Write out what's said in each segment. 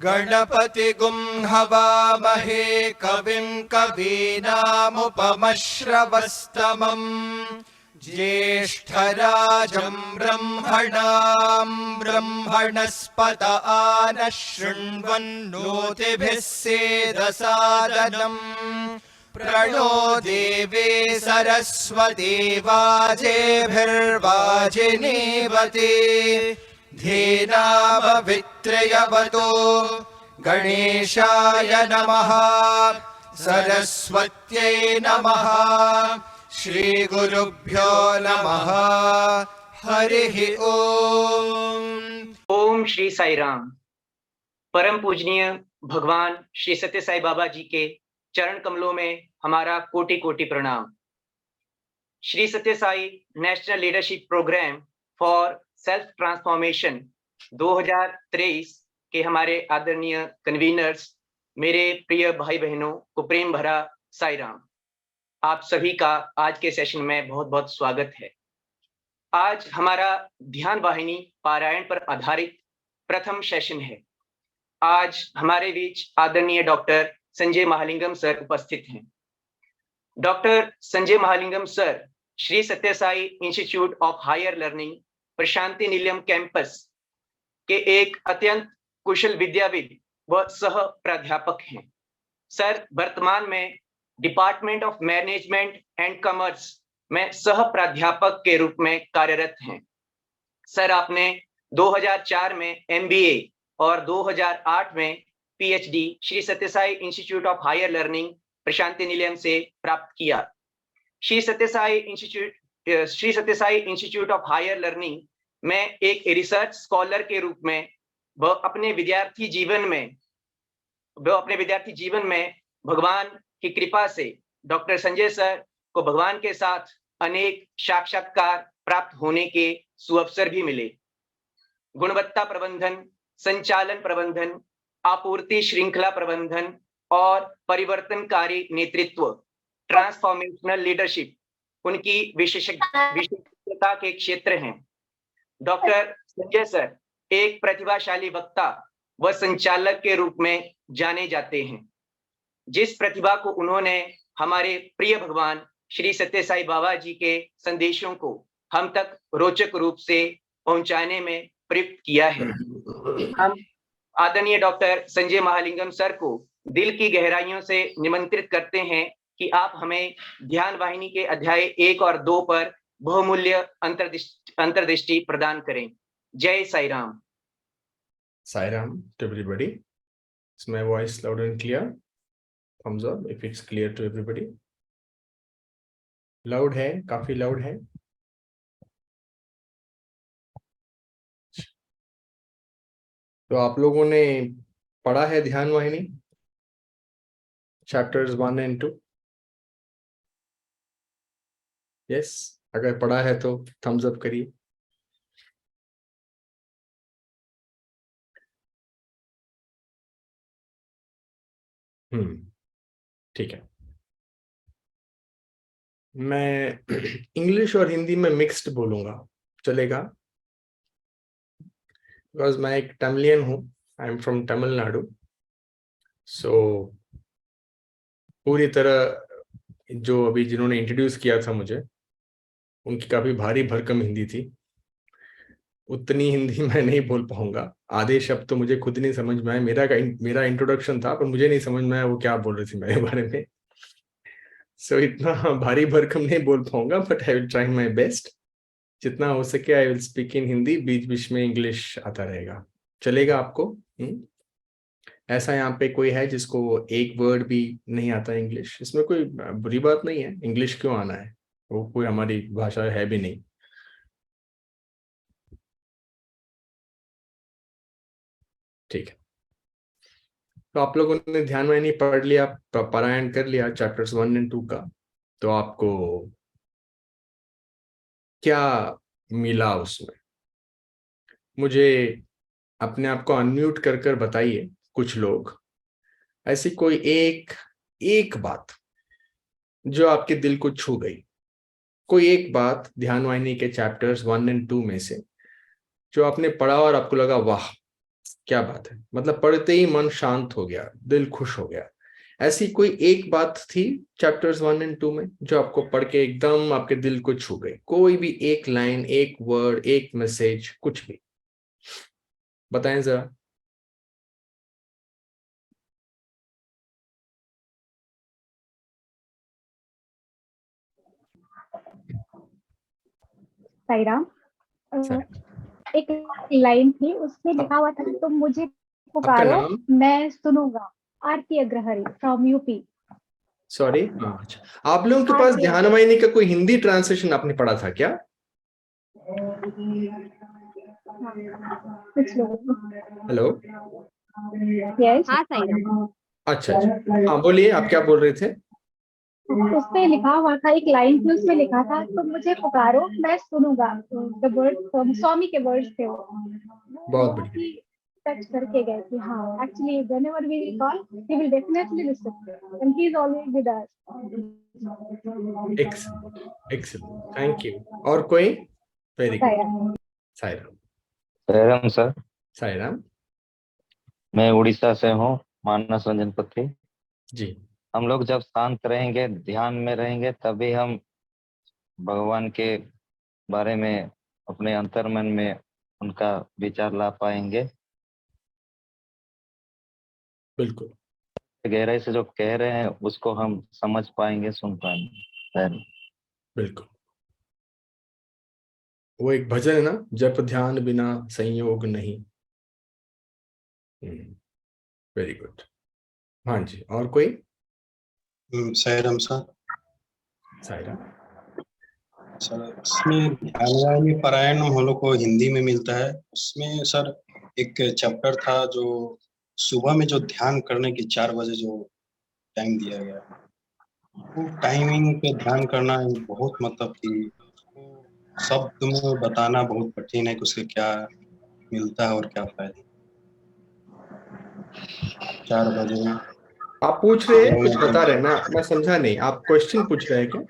गणपतिगुं हवामहे कविं कवीनामुपमश्रवस्तमम् ज्येष्ठराजं ब्रह्मणां ब्रह्मणस्पत आनः शृण्वन्नोतिभिः सेदसादनम् प्रणो देवे सरस्वती वाजेभिर्वाजिनीवती धीनामभित्रयवतो गणेशाय नमः सरस्वत्यै नमः श्रीगुरुभ्यो नमः हरिः ओम। ओम श्री साई राम। परम पूजनीय भगवान श्री सत्य साई बाबा जी के चरण कमलों में हमारा कोटि कोटि प्रणाम। Shri Sathya Sai national leadership program for self transformation 2023 के हमारे आदरणीय कन्वीनर्स, मेरे प्रिय भाई बहनों को प्रेम भरा साई राम। आप सभी का आज के सेशन में बहुत बहुत स्वागत है। आज हमारा ध्यान वाहिनी पारायण पर आधारित प्रथम सेशन है। आज हमारे बीच आदरणीय डॉक्टर संजय महालिंगम सर उपस्थित हैं। Doctor Sanjay Mahalingam sir Shri Sathya Sai institute of higher learning Prasanthi Nilayam campus के एक अत्यंत कुशल विद्याविद व सह प्राध्यापक हैं। सर वर्तमान में department of management and commerce में सह प्राध्यापक के रूप में कार्यरत हैं। सर आपने 2004 में MBA और 2008 में PhD Shri Sathya Sai institute of higher learning Prasanthi Nilayam से प्राप्त किया। Shri Sathya Sai institute of higher learning में एक रिसर्च स्कॉलर के रूप में वह अपने विद्यार्थी जीवन में भगवान की कृपा से डॉक्टर संजय सर को भगवान के साथ अनेक साक्षात्कार प्राप्त होने के सुअवसर भी मिले। गुणवत्ता प्रबंधन, संचालन प्रबंधन, आपूर्ति श्रृंखला प्रबंधन और परिवर्तनकारी नेतृत्व, ट्रांसफॉर्मेशनल लीडरशिप उनकी विशेषज्ञता के क्षेत्र हैं। डॉक्टर संजय सर एक प्रतिभाशाली वक्ता व संचालक के रूप में जाने जाते हैं। जिस प्रतिभा को उन्होंने हमारे प्रिय भगवान श्री सत्य साई बाबा जी के संदेशों को हम तक रोचक रूप से पहुंचाने में प्रयुक्त किया है। हम आदरणीय डॉक्टर संजय महालिंगम सर को दिल की गहराइयों से निमंत्रित करते हैं कि आप हमें ध्यान वाहिनी के अध्याय 1 और 2 पर बहुमूल्य अंतर्दृष्टि प्रदान करें। जय Sai Ram. Sai Ram to everybody. Is my voice loud and clear? Thumbs up if it's clear to everybody. Loud है, काफी loud है। तो आप लोगों ने पढ़ा है ध्यान वाहिनी चैप्टर्स 1 and 2? Yes, अगर पढ़ा है तो thumbs up करिए। ठीक है। मैं इंग्लिश और हिंदी में मिक्स्ड बोलूंगा, चलेगा? बिकॉज मैं एक तमिलियन हूँ, आई एम फ्रॉम तमिलनाडु। सो पूरी तरह जो अभी जिन्होंने इंट्रोड्यूस किया था मुझे, उनकी काफी भारी भरकम हिंदी थी। उतनी हिंदी मैं नहीं बोल पाऊंगा। आधे शब्द तो मुझे खुद नहीं समझ में आए। मेरा इंट्रोडक्शन था, पर मुझे नहीं समझ में आया वो क्या बोल रही थी मेरे बारे में। सो इतना भारी भरकम नहीं बोल पाऊंगा, but I will try my best. जितना हो सके I will speak in Hindi, बीच बीच में इंग्लिश आता रहेगा, चलेगा आपको? ऐसा यहाँ पे कोई है जिसको एक वर्ड भी नहीं आता इंग्लिश? इसमें कोई बुरी बात नहीं है, इंग्लिश क्यों आना है, वो कोई हमारी भाषा है भी नहीं। ठीक है, तो आप लोगों ने ध्यान वाहिनी पढ़ लिया, पारायण कर लिया चैप्टर्स 1 and 2 का, तो आपको क्या मिला उसमें? मुझे अपने आप को अनम्यूट कर कर बताइए। कुछ लोग ऐसी कोई एक बात जो आपके दिल को छू गई, कोई एक बात ध्यान वाहिनी के चैप्टर्स 1 and 2 में से जो आपने पढ़ा और आपको लगा वाह क्या बात है, मतलब पढ़ते ही मन शांत हो गया, दिल खुश हो गया। ऐसी कोई एक बात थी चैप्टर्स 1 और 2 में जो आपको पढ़ के एकदम आपके दिल को छू गई? कोई भी एक लाइन, एक वर्ड, एक मैसेज, कुछ भी बताएं जरा। साई राम। सर, एक लाइन थी, उसमें लिखा हुआ था तुम मुझे आपका पुकारो नाम? मैं सुनूंगा। आरती अग्रहरी फ्रॉम यूपी। सॉरी, अच्छा, आप लोगों के पास आरती ध्यान वाहिनी का कोई हिंदी ट्रांसलेशन आपने पढ़ा था क्या? कुछ लोगों को। Hello, yes. हाँ साई राम। अच्छा अच्छा, हाँ बोलिए, आप क्या बोल रहे थे? उसपे लिखा हुआ था, एक लाइन थी उसमें लिखा था तुम मुझे पुकारो मैं सुनूंगा। द वर्ड स्वामी के वर्ड्स थे वो। बहुत बढ़िया, ही टच करके गए कि हाँ actually whenever we call he will definitely listen and he is always with us. Excellent excellent, thank you. और कोई? Very good. Sairam. Sairam sir, Sairam मैं उड़ीसा से हूँ, मानस रंजन पति। जी। हम लोग जब शांत रहेंगे, ध्यान में रहेंगे, तभी हम भगवान के बारे में अपने अंतर्मन में उनका विचार ला पाएंगे। बिल्कुल गहराई से जो कह रहे हैं उसको हम समझ पाएंगे, सुन पाएंगे। बिल्कुल। वो एक भजन है ना, जप ध्यान बिना संयोग नहीं। Very good. हाँ जी, और कोई? साईराम सर। साईराम। सर इसमें ध्यानवाहिनी पारायण हम लोग को हिंदी में मिलता है। उसमें सर एक चैप्टर था जो सुबह में जो ध्यान करने की 4 बजे जो टाइम दिया गया है, वो टाइमिंग पे ध्यान करना बहुत मतलब कि शब्द में बताना बहुत कठिन है कि उससे क्या मिलता है और क्या फायदा। 4 बजे आप पूछ रहे हैं, कुछ बता रहे हैं, मैं समझा नहीं, आप क्वेश्चन पूछ रहे हैं क्या? नहीं,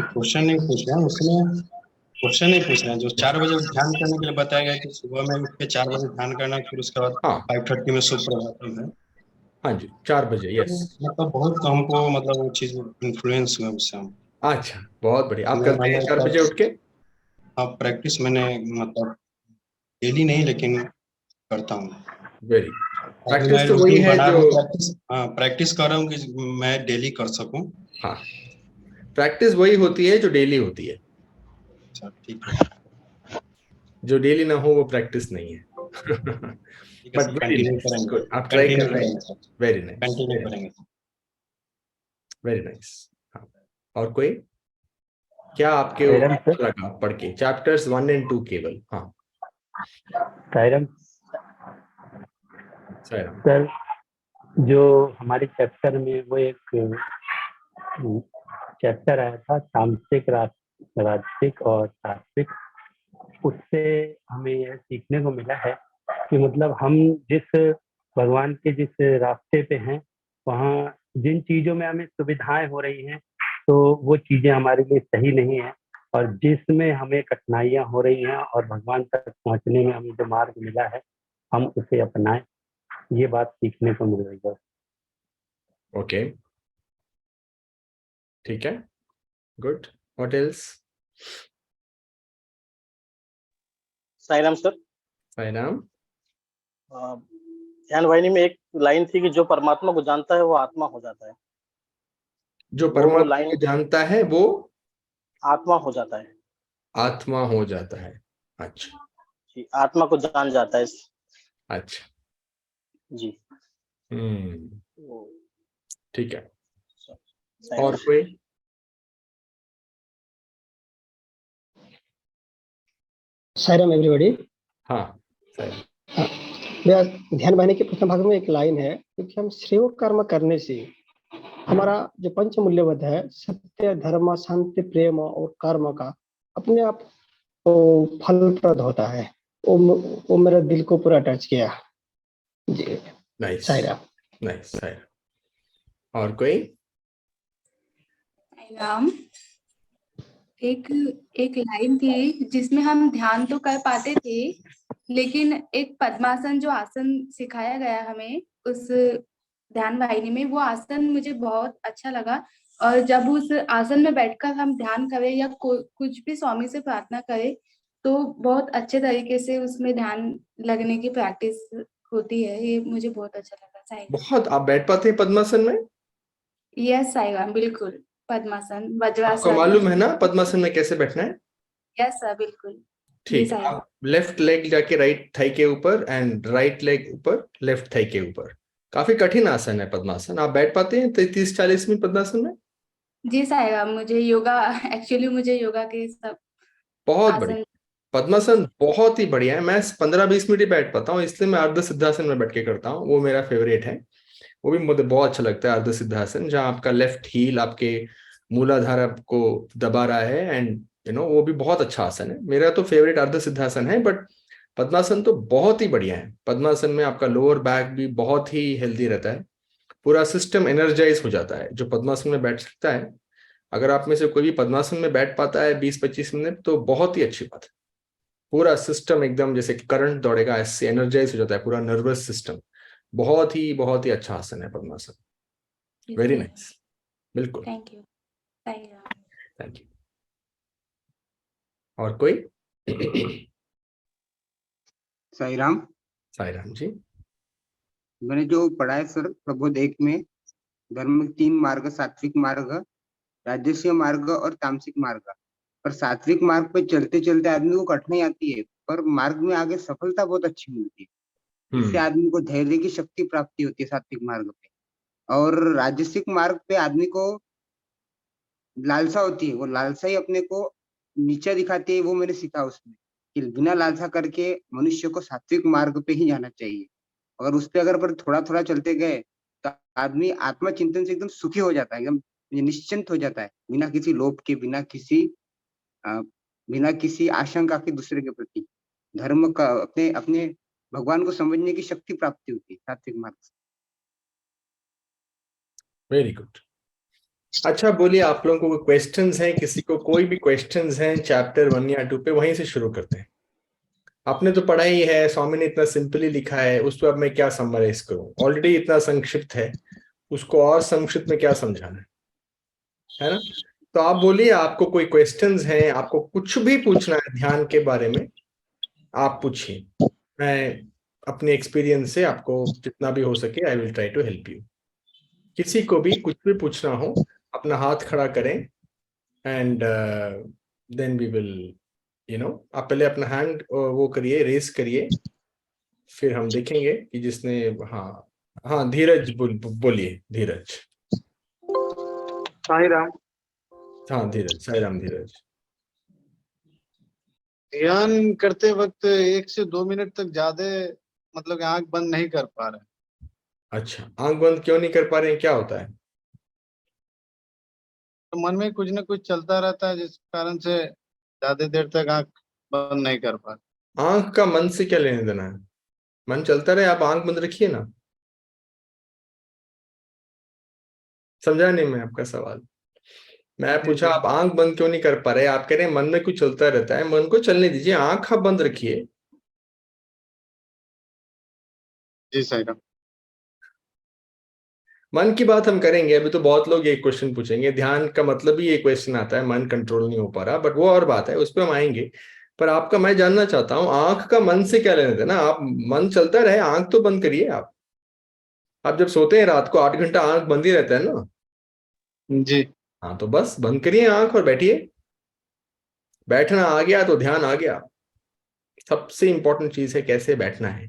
क्वेश्चन नहीं पूछ रहे हैं उसमें, क्वेश्चन नहीं पूछ रहे हैं। जो 4 बजे ध्यान करने के लिए बताया गया कि सुबह में उठ के 4 बजे ध्यान करना, फिर उसके बाद हाँ 5:30 में सुप्रभातम है। हाँ जी, 4 बजे, यस। मतलब बहुत हमको मतलब वो चीज इन्फ्लुएंस हुआ उससे हम। अच्छा, बहुत बढ़िया। आप करते हैं मैंने 4 बजे उठ के? हाँ प्रैक्टिस मैंने मतलब डेली नहीं लेकिन करता हूँ। वेरी अभी मैं प्रैक्टिस तो वही रूटीन है बना जो, रहा हूँ, प्रैक्टिस कर रहा हूँ कि मैं डेली कर सकूँ। हाँ प्रैक्टिस वही होती है जो डेली होती है। अच्छा ठीक है, जो डेली ना हो वो प्रैक्टिस नहीं है। ठीक है but sir, very continue nice, करेंगे, गुड, आप ट्राई कर रहे हैं। सर, वेरी नाइस, कंटिन्यू करेंगे। Very nice. हाँ, और कोई? क्या आपके साईराम अच्छा सर। लगा पढ़ के चैप्टर्स 1 और 2 केवल? हाँ साईराम साईराम। सर, जो हमारे चैप्टर में वो एक चैप्टर आया था तामसिक, राजसिक और सात्विक, उससे हमें यह सीखने को मिला है कि मतलब हम जिस भगवान के जिस रास्ते पे हैं, वहाँ जिन चीजों में हमें सुविधाएं हो रही हैं तो वो चीजें हमारे लिए सही नहीं है, और जिसमें हमें कठिनाइयां हो रही हैं और भगवान तक पहुंचने में हमें जो मार्ग मिला है हम उसे अपनाएं। ये बात सीखने को मिल रही है। ओके, ठीक है, good. What else? Sairam sir. Sairam. ध्यान वाहिनी में एक लाइन थी कि जो परमात्मा को जानता है वो आत्मा हो जाता है। जो वो परमात्मा लाइन को जानता है वो आत्मा हो जाता है आत्मा हो जाता है। अच्छा जी, आत्मा को जान जाता है अच्छा, जी। हम्म, ठीक है। साईराम। और कोई? साईराम एवरीबॉडी। हाँ साईराम। मेरा ध्यान वाहिनी के प्रथम भाग में एक लाइन है, क्योंकि हम श्रेय कर्म करने से हमारा जो पंच मूल्यबोध है, सत्य, धर्म, शांति, प्रेम और कर्म का अपने आप वो फलप्रद होता है। वो मेरे दिल को पूरा टच किया जी। नाइस साईराम। नाइस साईराम। और कोई? राम, एक एक लाइन थी जिसमें हम ध्यान तो कर पाते थे लेकिन एक पद्मासन जो आसन सिखाया गया हमें उस ध्यान वाहिनी में, वो आसन मुझे बहुत अच्छा लगा। और जब उस आसन में बैठकर हम ध्यान करें या कुछ भी स्वामी से प्रार्थना करें तो बहुत अच्छे तरीके से उसमें ध्यान लगने की प्रैक्टिस होती है। ये मुझे बहुत अच्छा लगा। साईं बहुत आप बैठ पाते हैं पद्मासन में? यस साईं, बिल्कुल। पद्मासन, आपको वज्रासन। मालूम है ना पद्मासन में कैसे बैठना है? यस सर, बिल्कुल। जी ठीक, साईं। आप लेफ्ट लेग जाके राइट थाई के ऊपर एंड राइट लेग ऊपर लेफ्ट थाई के ऊपर। काफी कठिन आसन है पद्मासन। आप बैठ पाते हैं 30-40 मिनट पद्मासन में? जी साईं, मुझे योगा के सब बहुत आसन। बढ़िया। पद्मासन बहुत ही बढ़िया है। मैं 15-20 मिनट ही बैठ पाता हूँ, इसलिए मैं अर्ध सिद्धासन में बैठ के करता हूँ। वो मेरा फेवरेट है। वो भी मुझे बहुत अच्छा लगता है, अर्ध सिद्धासन, जहाँ आपका लेफ्ट हील आपके मूलाधार आपको दबा रहा है एंड वो भी बहुत अच्छा आसन है। मेरा तो फेवरेट अर्ध सिद्धासन है, बट पद्मासन तो बहुत ही बढ़िया है। पद्मासन में आपका लोअर बैक भी बहुत ही हेल्दी रहता है, पूरा सिस्टम एनर्जाइज हो जाता है जो पद्मासन में बैठ सकता है। अगर आप में से कोई भी पद्मासन में बैठ पाता है 20-25 मिनट तो बहुत ही अच्छी बात है। पूरा सिस्टम एकदम जैसे करंट दौड़ेगा, ऐसे एनर्जाइज हो जाता है पूरा नर्वस सिस्टम। बहुत ही अच्छा आसन है पद्मासन। Very nice. बिल्कुल, thank you Sai. Thank you. और कोई? साई राम। साईराम जी। मैंने जो पढ़ा है सर प्रबोध 1 में, धर्म के 3 मार्ग, सात्विक मार्ग, राजस्व मार्ग और तामसिक मार्ग। पर सात्विक मार्ग पे चलते चलते आदमी को कठिनाई आती है, पर मार्ग में आगे सफलता बहुत अच्छी मिलती है। इससे आदमी को धैर्य की शक्ति प्राप्ति होती है सात्विक मार्ग पे। और राजसिक मार्ग पे आदमी को लालसा होती है, वो लालसा ही अपने को नीचा दिखाती है। वो मैंने सीखा उसमें कि बिना लालसा करके मनुष्य को सात्विक मार्ग पे ही जाना चाहिए। अगर उस पे अगर पर थोड़ा थोड़ा चलते गए तो आदमी आत्मा चिंतन से एकदम सुखी हो जाता है, एकदम निश्चिंत हो जाता है, बिना किसी लोभ के, बिना किसी आशंका के दूसरे के प्रति। धर्म का अपने अपने भगवान को समझने की शक्ति प्राप्ति होती है सात्विक मार्ग से। Very good. अच्छा बोलिए, आप लोगों को क्वेश्चंस हैं? किसी को कोई भी क्वेश्चंस हैं चैप्टर 1 या 2 पे? वहीं से शुरू करते हैं। आपने तो पढ़ा ही है, स्वामी ने इतना सिंपली लिखा है, उस पर अब मैं क्या समराइज करूं? ऑलरेडी इतना संक्षिप्त है, उसको और संक्षिप्त में क्या समझाना है ना? तो आप बोलिए, आपको कोई क्वेश्चंस हैं? आपको कुछ भी पूछना है ध्यान के बारे में, आप पूछिए। मैं अपने एक्सपीरियंस से आपको जितना भी हो सके I will try to help you. किसी को भी कुछ भी पूछना हो अपना हाथ खड़ा करें एंड देन वी विल आप पहले अपना हैंड वो करिए, रेस करिए, फिर हम देखेंगे कि जिसने हाँ धीरज बोलिए। धीरज। साई राम। हाँ धीरज, साई राम। धीरज, ध्यान करते वक्त 1 से 2 मिनट तक ज्यादा मतलब आंख बंद नहीं कर पा रहे। अच्छा, आंख बंद क्यों नहीं कर पा रहे हैं? क्या होता है? तो मन में कुछ ना कुछ चलता रहता है, जिस कारण से ज्यादा देर तक आंख बंद नहीं कर पा। आंख का मन से क्या लेने देना है? मन चलता रहे, आप आंख बंद रखिए ना। समझा नहीं मैं आपका सवाल। मैं पूछा आप आंख बंद क्यों नहीं कर पा रहे, आप कह रहे हैं मन में कुछ चलता रहता है। मन को चलने दीजिए, आंख आप बंद रखिए। जी साईं राम। मन की बात हम करेंगे। अभी तो बहुत लोग ये क्वेश्चन पूछेंगे, ध्यान का मतलब ही ये क्वेश्चन आता है, मन कंट्रोल नहीं हो पा रहा, बट वो और बात है, उस पर हम आएंगे। पर आपका मैं जानना चाहता हूँ, आंख का मन से क्या लेना देना? आप मन चलता रहे, आंख तो बंद करिए। आप जब सोते हैं रात को 8 घंटा आंख बंद ही रहता है ना? जी हाँ, तो बस बंद करिए आंख और बैठिए। बैठना आ गया तो ध्यान आ गया। सबसे इंपॉर्टेंट चीज है कैसे बैठना है।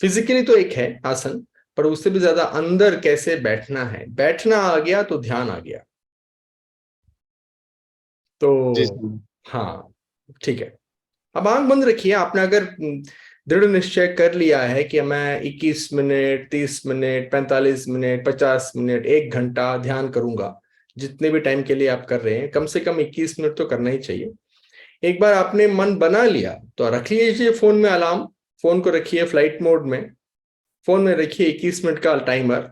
फिजिकली तो एक है आसन, पर उससे भी ज्यादा अंदर कैसे बैठना है। बैठना आ गया तो ध्यान आ गया। तो हाँ ठीक है, अब आंख बंद रखिए। आपने अगर दृढ़ निश्चय कर लिया है कि मैं 21 मिनट, 30 मिनट, 45 मिनट, 50 मिनट, 1 घंटा ध्यान करूंगा, जितने भी टाइम के लिए आप कर रहे हैं, कम से कम 21 मिनट तो करना ही चाहिए। एक बार आपने मन बना लिया तो रख लीजिए फोन में अलार्म। फोन को रखिए फ्लाइट मोड में, फोन में रखिए 21 मिनट का टाइमर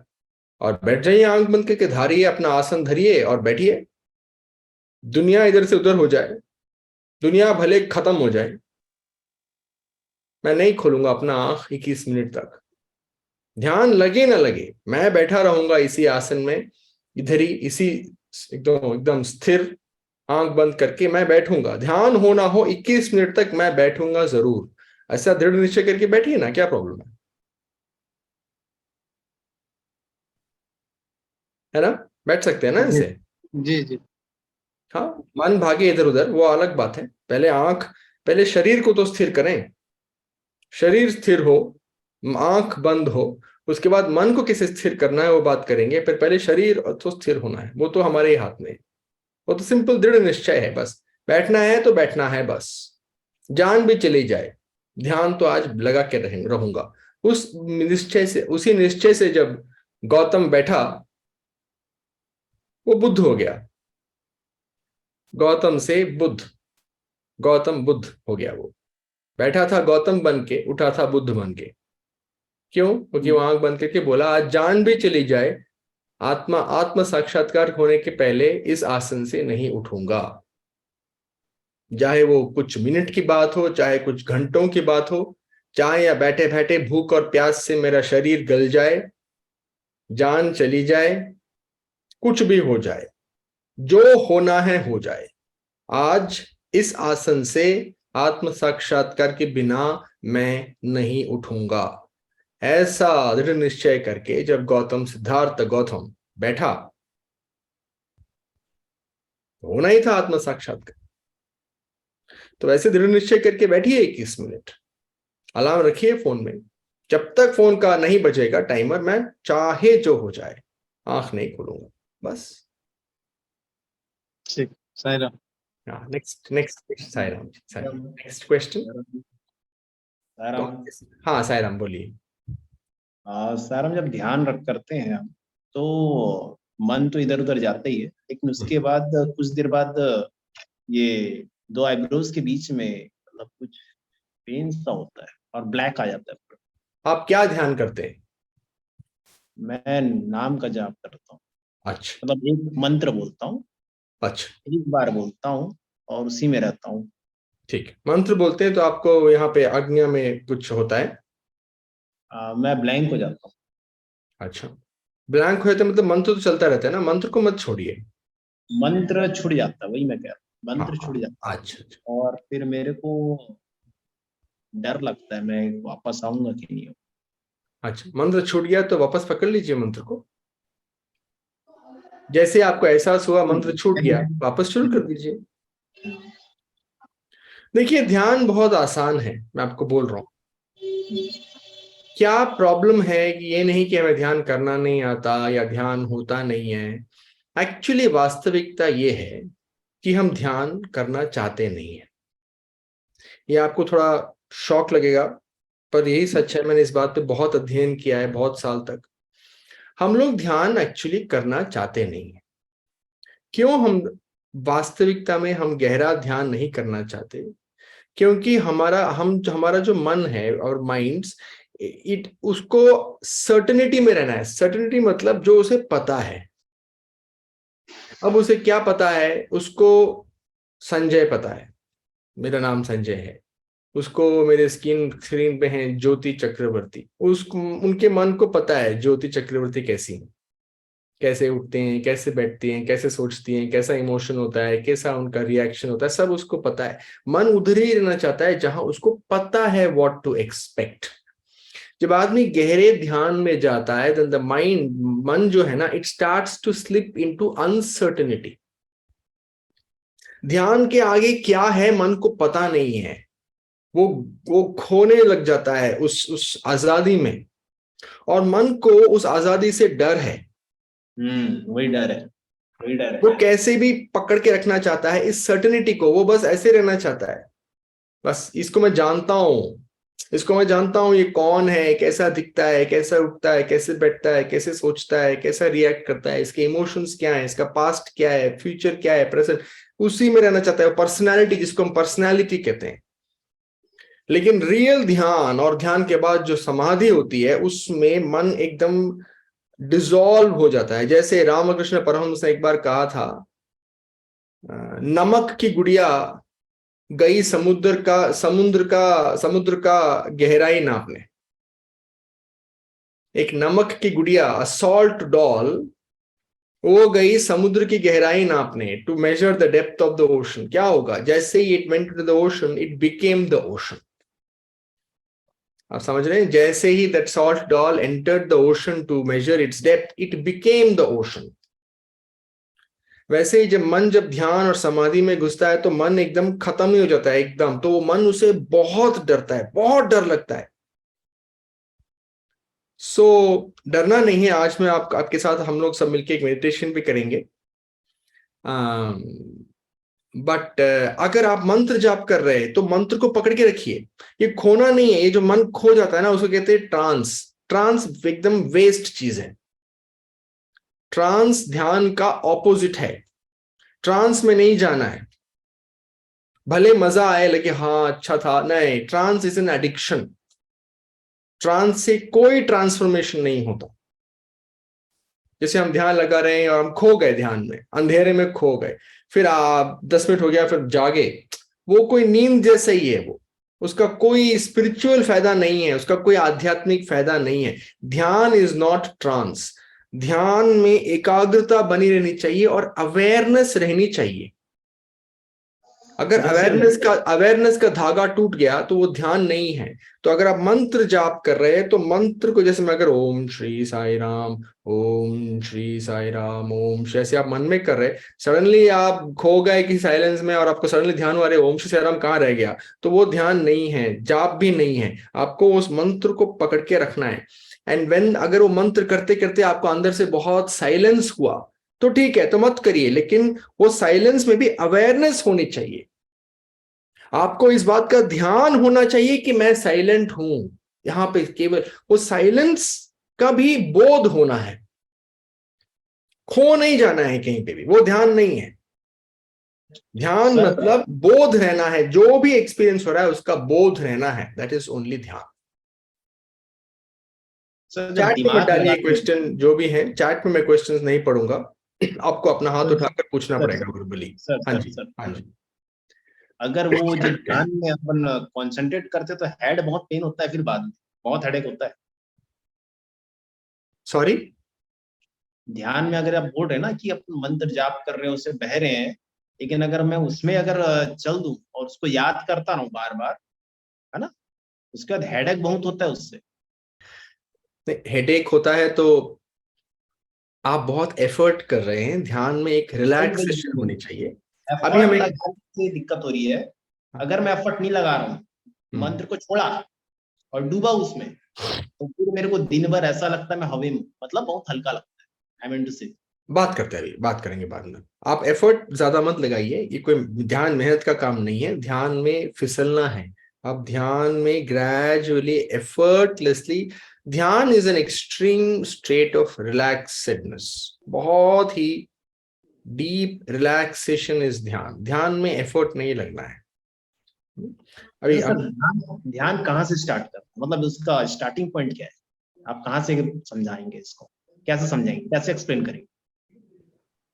और बैठ जाइए। आंख बंद करके धारिए, अपना आसन धरिए और बैठिए। दुनिया इधर से उधर हो जाए, दुनिया भले खत्म हो जाए, मैं नहीं खोलूंगा अपना आंख 21 मिनट तक। ध्यान लगे ना लगे, मैं बैठा रहूंगा इसी आसन में, इधर ही, इसी एकदम एकदम स्थिर आंख बंद करके मैं बैठूंगा। ध्यान हो ना हो 21 मिनट तक मैं बैठूंगा जरूर। ऐसा दृढ़ निश्चय करके बैठिए ना, क्या प्रॉब्लम है ना? बैठ सकते हैं ना ऐसे? जी जी। हाँ, मन भागे इधर उधर वो अलग बात है। पहले शरीर को तो स्थिर करें, शरीर स्थिर हो, आंख बंद हो, उसके बाद मन को कैसे स्थिर करना है वो बात करेंगे। फिर पहले शरीर तो स्थिर होना है, वो तो हमारे ही हाथ में है। वो तो सिंपल दृढ़ निश्चय है, बस बैठना है तो बैठना है बस। जान भी चली जाए, ध्यान तो आज लगा के रहूंगा। उसी निश्चय से जब गौतम बैठा, वो बुद्ध हो गया। गौतम से बुद्ध, गौतम बुद्ध हो गया। वो बैठा था गौतम बन के, उठा था बुद्ध बन के। क्यों? क्योंकि वो आंख बंद करके बोला आज जान भी चली जाए, आत्म साक्षात्कार होने के पहले इस आसन से नहीं उठूंगा। चाहे वो कुछ मिनट की बात हो, चाहे कुछ घंटों की बात हो, चाहे या बैठे बैठे भूख और प्यास से मेरा शरीर गल जाए, जान चली जाए, कुछ भी हो जाए, जो होना है हो जाए, आज इस आसन से आत्म साक्षात्कार के बिना मैं नहीं उठूंगा। ऐसा दृढ़ निश्चय करके जब सिद्धार्थ गौतम बैठा, होना ही था आत्म साक्षात्कार। तो वैसे दृढ़ निश्चय करके बैठिए 21 मिनट, अलार्म रखिए फोन में। जब तक फोन का नहीं बजेगा टाइमर, मैं चाहे जो हो जाए आंख नहीं खोलूंगा, बस। ठीक, Sai Ram. Next Sai Ram ji, next question. हाँ साईं राम बोलिए। सर, हम जब ध्यान करते हैं हम, तो मन तो इधर उधर जाता ही है, लेकिन उसके बाद कुछ देर बाद ये 2 आईब्रोज के बीच में मतलब कुछ पेन सा होता है और ब्लैक आ जाता है। आप क्या ध्यान करते हैं? मैं नाम का जाप करता हूँ। अच्छा, मतलब एक मंत्र बोलता हूँ। अच्छा, एक बार बोलता हूँ और उसी में रहता हूँ। ठीक, मंत्र बोलते हैं तो आपको यहाँ पे आज्ञा में कुछ होता है? मैं ब्लैंक हो जाता हूँ। अच्छा, ब्लैंक हो जाता मतलब मंत्र तो चलता रहता है ना, मंत्र को मत छोड़िए। मंत्र छूट जाता है, वही मैं कह रहा हूँ, मंत्र छूट जाता है। अच्छा, और फिर मेरे को डर लगता है मैं वापस आऊंगा कि नहीं। अच्छा, मंत्र छूट गया तो वापस पकड़ लीजिए मंत्र को। जैसे आपको एहसास हुआ मंत्र छूट गया, वापस शुरू कर दीजिए। देखिए, ध्यान बहुत आसान है, मैं आपको बोल रहा हूं। क्या प्रॉब्लम है कि ये नहीं कि हमें ध्यान करना नहीं आता या ध्यान होता नहीं है। एक्चुअली वास्तविकता ये है कि हम ध्यान करना चाहते नहीं है। ये आपको थोड़ा शॉक लगेगा, पर यही सच है। मैंने इस बात पे बहुत अध्ययन किया है, बहुत साल तक। हम लोग ध्यान एक्चुअली करना चाहते नहीं है। क्यों हम वास्तविकता में हम गहरा ध्यान नहीं करना चाहते? क्योंकि हमारा जो मन है और माइंड्स, उसको सर्टेनिटी में रहना है। सर्टेनिटी मतलब जो उसे पता है। अब उसे क्या पता है? उसको संजय पता है, मेरा नाम संजय है। उसको मेरे स्क्रीन पे है ज्योति चक्रवर्ती। उसको, उनके मन को पता है ज्योति चक्रवर्ती कैसी है, कैसे उठते हैं, कैसे बैठती हैं, कैसे सोचती हैं, कैसा इमोशन होता है, कैसा उनका रिएक्शन होता है, सब उसको पता है। मन उधर ही रहना चाहता है जहां उसको पता है व्हाट टू एक्सपेक्ट। जब आदमी गहरे ध्यान में जाता है, then the मन जो है ना, it starts to slip into uncertainty. ध्यान के आगे क्या है मन को पता नहीं है। वो खोने लग जाता है उस आजादी में, और मन को उस आजादी से डर है। वही डर है, वही डर है। वो कैसे भी पकड़ के रखना चाहता है इस सर्टेनिटी को। वो बस ऐसे रहना चाहता है, बस इसको मैं जानता हूँ, ये कौन है, कैसा दिखता है, कैसा उठता है, कैसे बैठता है, कैसे सोचता है, कैसा रिएक्ट करता है, इसके इमोशंस क्या है, इसका पास्ट क्या है, फ्यूचर क्या है, प्रेजेंट, उसी में रहना चाहता है। पर्सनैलिटी, जिसको हम पर्सनैलिटी कहते हैं। लेकिन रियल ध्यान और ध्यान के बाद जो समाधि होती है, उसमें मन एकदम डिसॉल्व हो जाता है। जैसे रामकृष्ण परमहंस ने एक बार कहा था, नमक की गुड़िया गई समुद्र का गहराई नापने। एक नमक की गुड़िया, अ सॉल्ट डॉल, वो गई समुद्र की गहराई नापने, to measure the depth of the ocean. क्या होगा? जैसे ही it went to the ocean, it became the ocean. आप समझ रहे हैं? जैसे ही that salt doll entered the ocean to measure its depth, it became the ocean. वैसे ही जब ध्यान और समाधि में घुसता है तो मन एकदम खत्म ही हो जाता है एकदम, तो वो मन उसे बहुत डरता है, बहुत डर लगता है। डरना नहीं है। आज मैं आपके साथ हम लोग सब मिलके एक मेडिटेशन भी करेंगे। बट अगर आप मंत्र जाप कर रहे हैं तो मंत्र को पकड़ के रखिए। ये खोना नहीं है। ये जो मन खो जाता है ना, उसको कहते हैं ट्रांस। ट्रांस एकदम वेस्ट चीज है। ट्रांस ध्यान का ऑपोजिट है। ट्रांस में नहीं जाना है। भले मजा आए लगे हाँ अच्छा था, नहीं, trance is an addiction. Trance से कोई ट्रांसफॉर्मेशन नहीं होता। जैसे हम ध्यान लगा रहे हैं और हम खो गए ध्यान में, अंधेरे में खो गए, फिर आप 10 मिनट हो गया फिर जागे, वो कोई नींद जैसा ही है। वो उसका कोई स्पिरिचुअल फायदा नहीं है, उसका कोई आध्यात्मिक फायदा नहीं है। ध्यान इज नॉट ट्रांस। ध्यान में एकाग्रता बनी रहनी चाहिए और अवेयरनेस रहनी चाहिए। अगर अवेयरनेस का धागा टूट गया तो वो ध्यान नहीं है। तो अगर आप मंत्र जाप कर रहे हैं तो मंत्र को, जैसे मैं अगर ओम श्री साई राम, ओम श्री साई राम, ओम श्री, ऐसे आप मन में कर रहे, सडनली आप खो गए कि साइलेंस में और आपको सडनली ध्यान हुआ, ओम श्री साई राम कहाँ रह गया, तो वो ध्यान नहीं है, जाप भी नहीं है। आपको उस मंत्र को पकड़ के रखना है। एंड व्हेन अगर वो मंत्र करते करते आपको अंदर से बहुत साइलेंस हुआ तो ठीक है, तो मत करिए, लेकिन वो साइलेंस में भी अवेयरनेस होनी चाहिए। आपको इस बात का ध्यान होना चाहिए कि मैं साइलेंट हूं। यहां पे केवल वो साइलेंस का भी बोध होना है। खो नहीं जाना है कहीं पे भी, वो ध्यान नहीं है। ध्यान मतलब बोध रहना है। जो भी एक्सपीरियंस हो रहा है उसका बोध रहना है। दैट इज ओनली ध्यान। चैट में मत डालिए क्वेश्चन, जो भी है चैट में मैं क्वेश्चंस नहीं पढ़ूंगा। आपको अपना हाथ उठाकर पूछना पड़ेगा वर्बली। हाँ जी, हाँ जी। अगर वो जो ध्यान में अपन कंसंट्रेट करते तो हेड बहुत पेन होता है, फिर बाद में बहुत हेडेक होता है। सॉरी, ध्यान में अगर आप बोल रहे हैं ना कि अपन मंत्र जाप कर रहे हैं, उससे बह रहे हैं, लेकिन अगर मैं उसमें अगर चल दूं और उसको याद करता रहूं बार बार, है ना, उसके बाद हेडेक बहुत होता है उससे। हेडेक होता है तो आप बहुत एफर्ट कर रहे हैं। ध्यान में एक रिलैक्सेशन होनी चाहिए। अभी हमें दिक्कत हो रही है, अगर मैं एफर्ट नहीं लगा रहा हूँ, मंत्र को छोड़ा और डूबा उसमें, तो फिर मेरे को दिन भर ऐसा लगता है मैं हवा में, मतलब बहुत हल्का लगता है। आई मीन टू से बात करते हैं, बात करेंगे बाद में। आप एफर्ट ज्यादा मत लगाइए। ये कोई ध्यान मेहनत का काम नहीं है। ध्यान में फिसलना है। आप ध्यान में ग्रेजुअली, एफर्टलेसली, ध्यान is an extreme state of relaxedness. बहुत ही डीप रिलैक्सेशन इज ध्यान। ध्यान में एफर्ट नहीं लगना है। अभी ध्यान कहाँ से स्टार्ट करते, मतलब उसका स्टार्टिंग पॉइंट क्या है? आप कहाँ से समझाएंगे इसको, कैसे समझाएंगे, कैसे एक्सप्लेन करेंगे?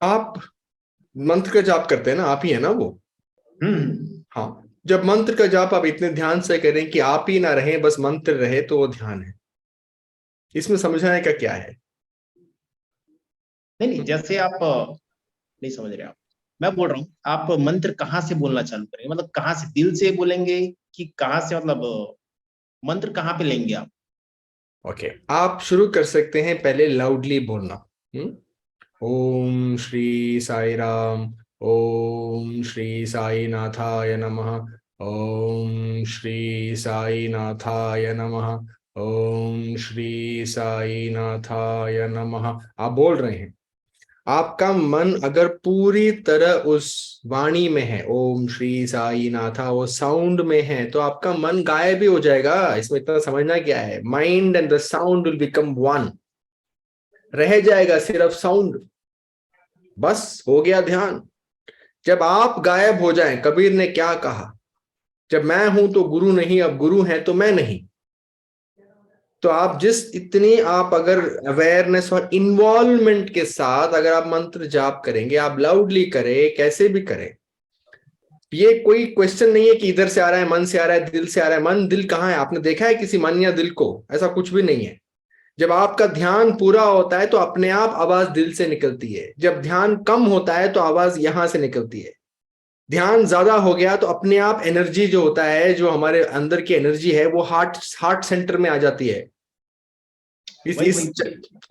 आप मंत्र का जाप करते हैं ना, आप ही है ना वो। हाँ, जब मंत्र का जाप आप इतने ध्यान से करें कि आप ही ना रहे, बस मंत्र रहे, तो वो ध्यान है। इसमें समझाने का क्या है? नहीं, जैसे आप नहीं समझ रहे, आप, मैं बोल रहा हूँ, आप मंत्र कहाँ से बोलना चालू करेंगे, मतलब कहाँ से, दिल से बोलेंगे कि कहाँ से, मतलब मंत्र कहाँ पे लेंगे आप? ओके, आप शुरू कर सकते हैं पहले लाउडली बोलना। ओम श्री साई राम, ओम श्री साई नाथाय नमः, ओम श्री साई नाथाय नमः, ओम श्री साई नाथाय नमः। आप बोल रहे हैं। आपका मन अगर पूरी तरह उस वाणी में है, ओम श्री साई नाथा, वो साउंड में है, तो आपका मन गायब ही हो जाएगा। इसमें इतना समझना क्या है? Mind and the sound will become one. रह जाएगा सिर्फ साउंड, बस हो गया ध्यान। जब आप गायब हो जाएं, कबीर ने क्या कहा, जब मैं हूं तो गुरु नहीं, अब गुरु है तो मैं नहीं। तो आप आप अगर अवेयरनेस और इन्वॉल्वमेंट के साथ अगर आप मंत्र जाप करेंगे, आप लाउडली करें, कैसे भी करें, ये कोई क्वेश्चन नहीं है कि इधर से आ रहा है, मन से आ रहा है, दिल से आ रहा है। मन दिल कहाँ है? आपने देखा है किसी मन या दिल को? ऐसा कुछ भी नहीं है। जब आपका ध्यान पूरा होता है तो अपने आप आवाज दिल से निकलती है। जब ध्यान कम होता है तो आवाज यहां से निकलती है। ध्यान ज्यादा हो गया तो अपने आप एनर्जी जो होता है, जो हमारे अंदर की एनर्जी है, वो हार्ट सेंटर में आ जाती है।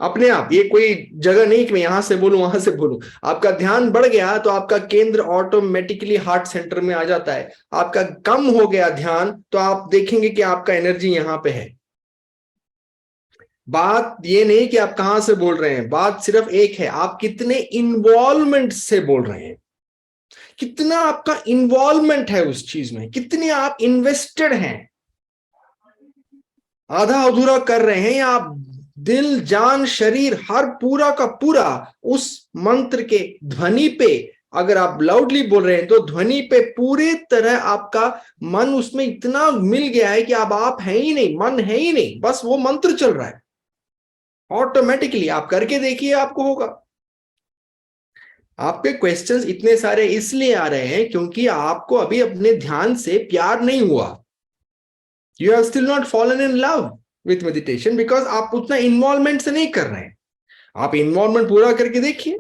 अपने आप, ये कोई जगह नहीं कि मैं यहां से बोलूं वहां से बोलूं। आपका ध्यान बढ़ गया तो आपका केंद्र ऑटोमेटिकली हार्ट सेंटर में आ जाता है। आपका कम हो गया ध्यान तो आप देखेंगे कि आपका एनर्जी यहां पे है। बात ये नहीं कि आप कहां से बोल रहे हैं, बात सिर्फ एक है, आप कितने इन्वॉल्वमेंट से बोल रहे हैं, कितना आपका इन्वॉल्वमेंट है उस चीज में, कितने आप इन्वेस्टेड हैं। आधा अधूरा कर रहे हैं या आप दिल जान शरीर हर पूरा का पूरा उस मंत्र के ध्वनि पे, अगर आप लाउडली बोल रहे हैं तो ध्वनि पे पूरी तरह आपका मन उसमें इतना मिल गया है कि अब आप हैं ही नहीं, मन है ही नहीं, बस वो मंत्र चल रहा है ऑटोमेटिकली। आप करके देखिए, आपको होगा। आपके क्वेश्चंस इतने सारे इसलिए आ रहे हैं क्योंकि आपको अभी अपने ध्यान से प्यार नहीं हुआ। You have still not fallen in love with meditation because आप उतना इन्वॉल्वमेंट से नहीं कर रहे हैं। आप इन्वॉल्वमेंट पूरा करके देखिए,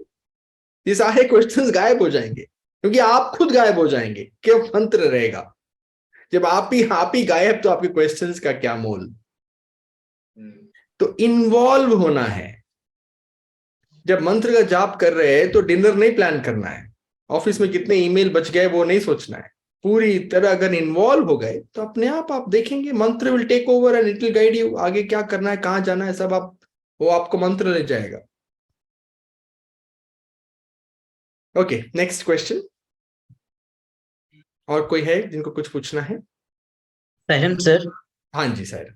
ये सारे क्वेश्चंस गायब हो जाएंगे क्योंकि आप खुद गायब हो जाएंगे, क्यों मंत्र रहेगा। जब आप ही गायब तो आपके क्वेश्चंस का क्या मोल। तो इन्वॉल्व होना है। जब मंत्र का जाप कर रहे हैं तो डिनर नहीं प्लान करना है, ऑफिस में कितने ईमेल बच गए वो नहीं सोचना है। पूरी तरह अगर इन्वॉल्व हो गए तो अपने आप देखेंगे mantra will take over and it will guide you. आगे क्या करना है, कहां जाना है, सब वो आपको मंत्र ले जाएगा। Okay, next question. और कोई है जिनको कुछ पूछना है? साहिरम सर। हाँ जी सर।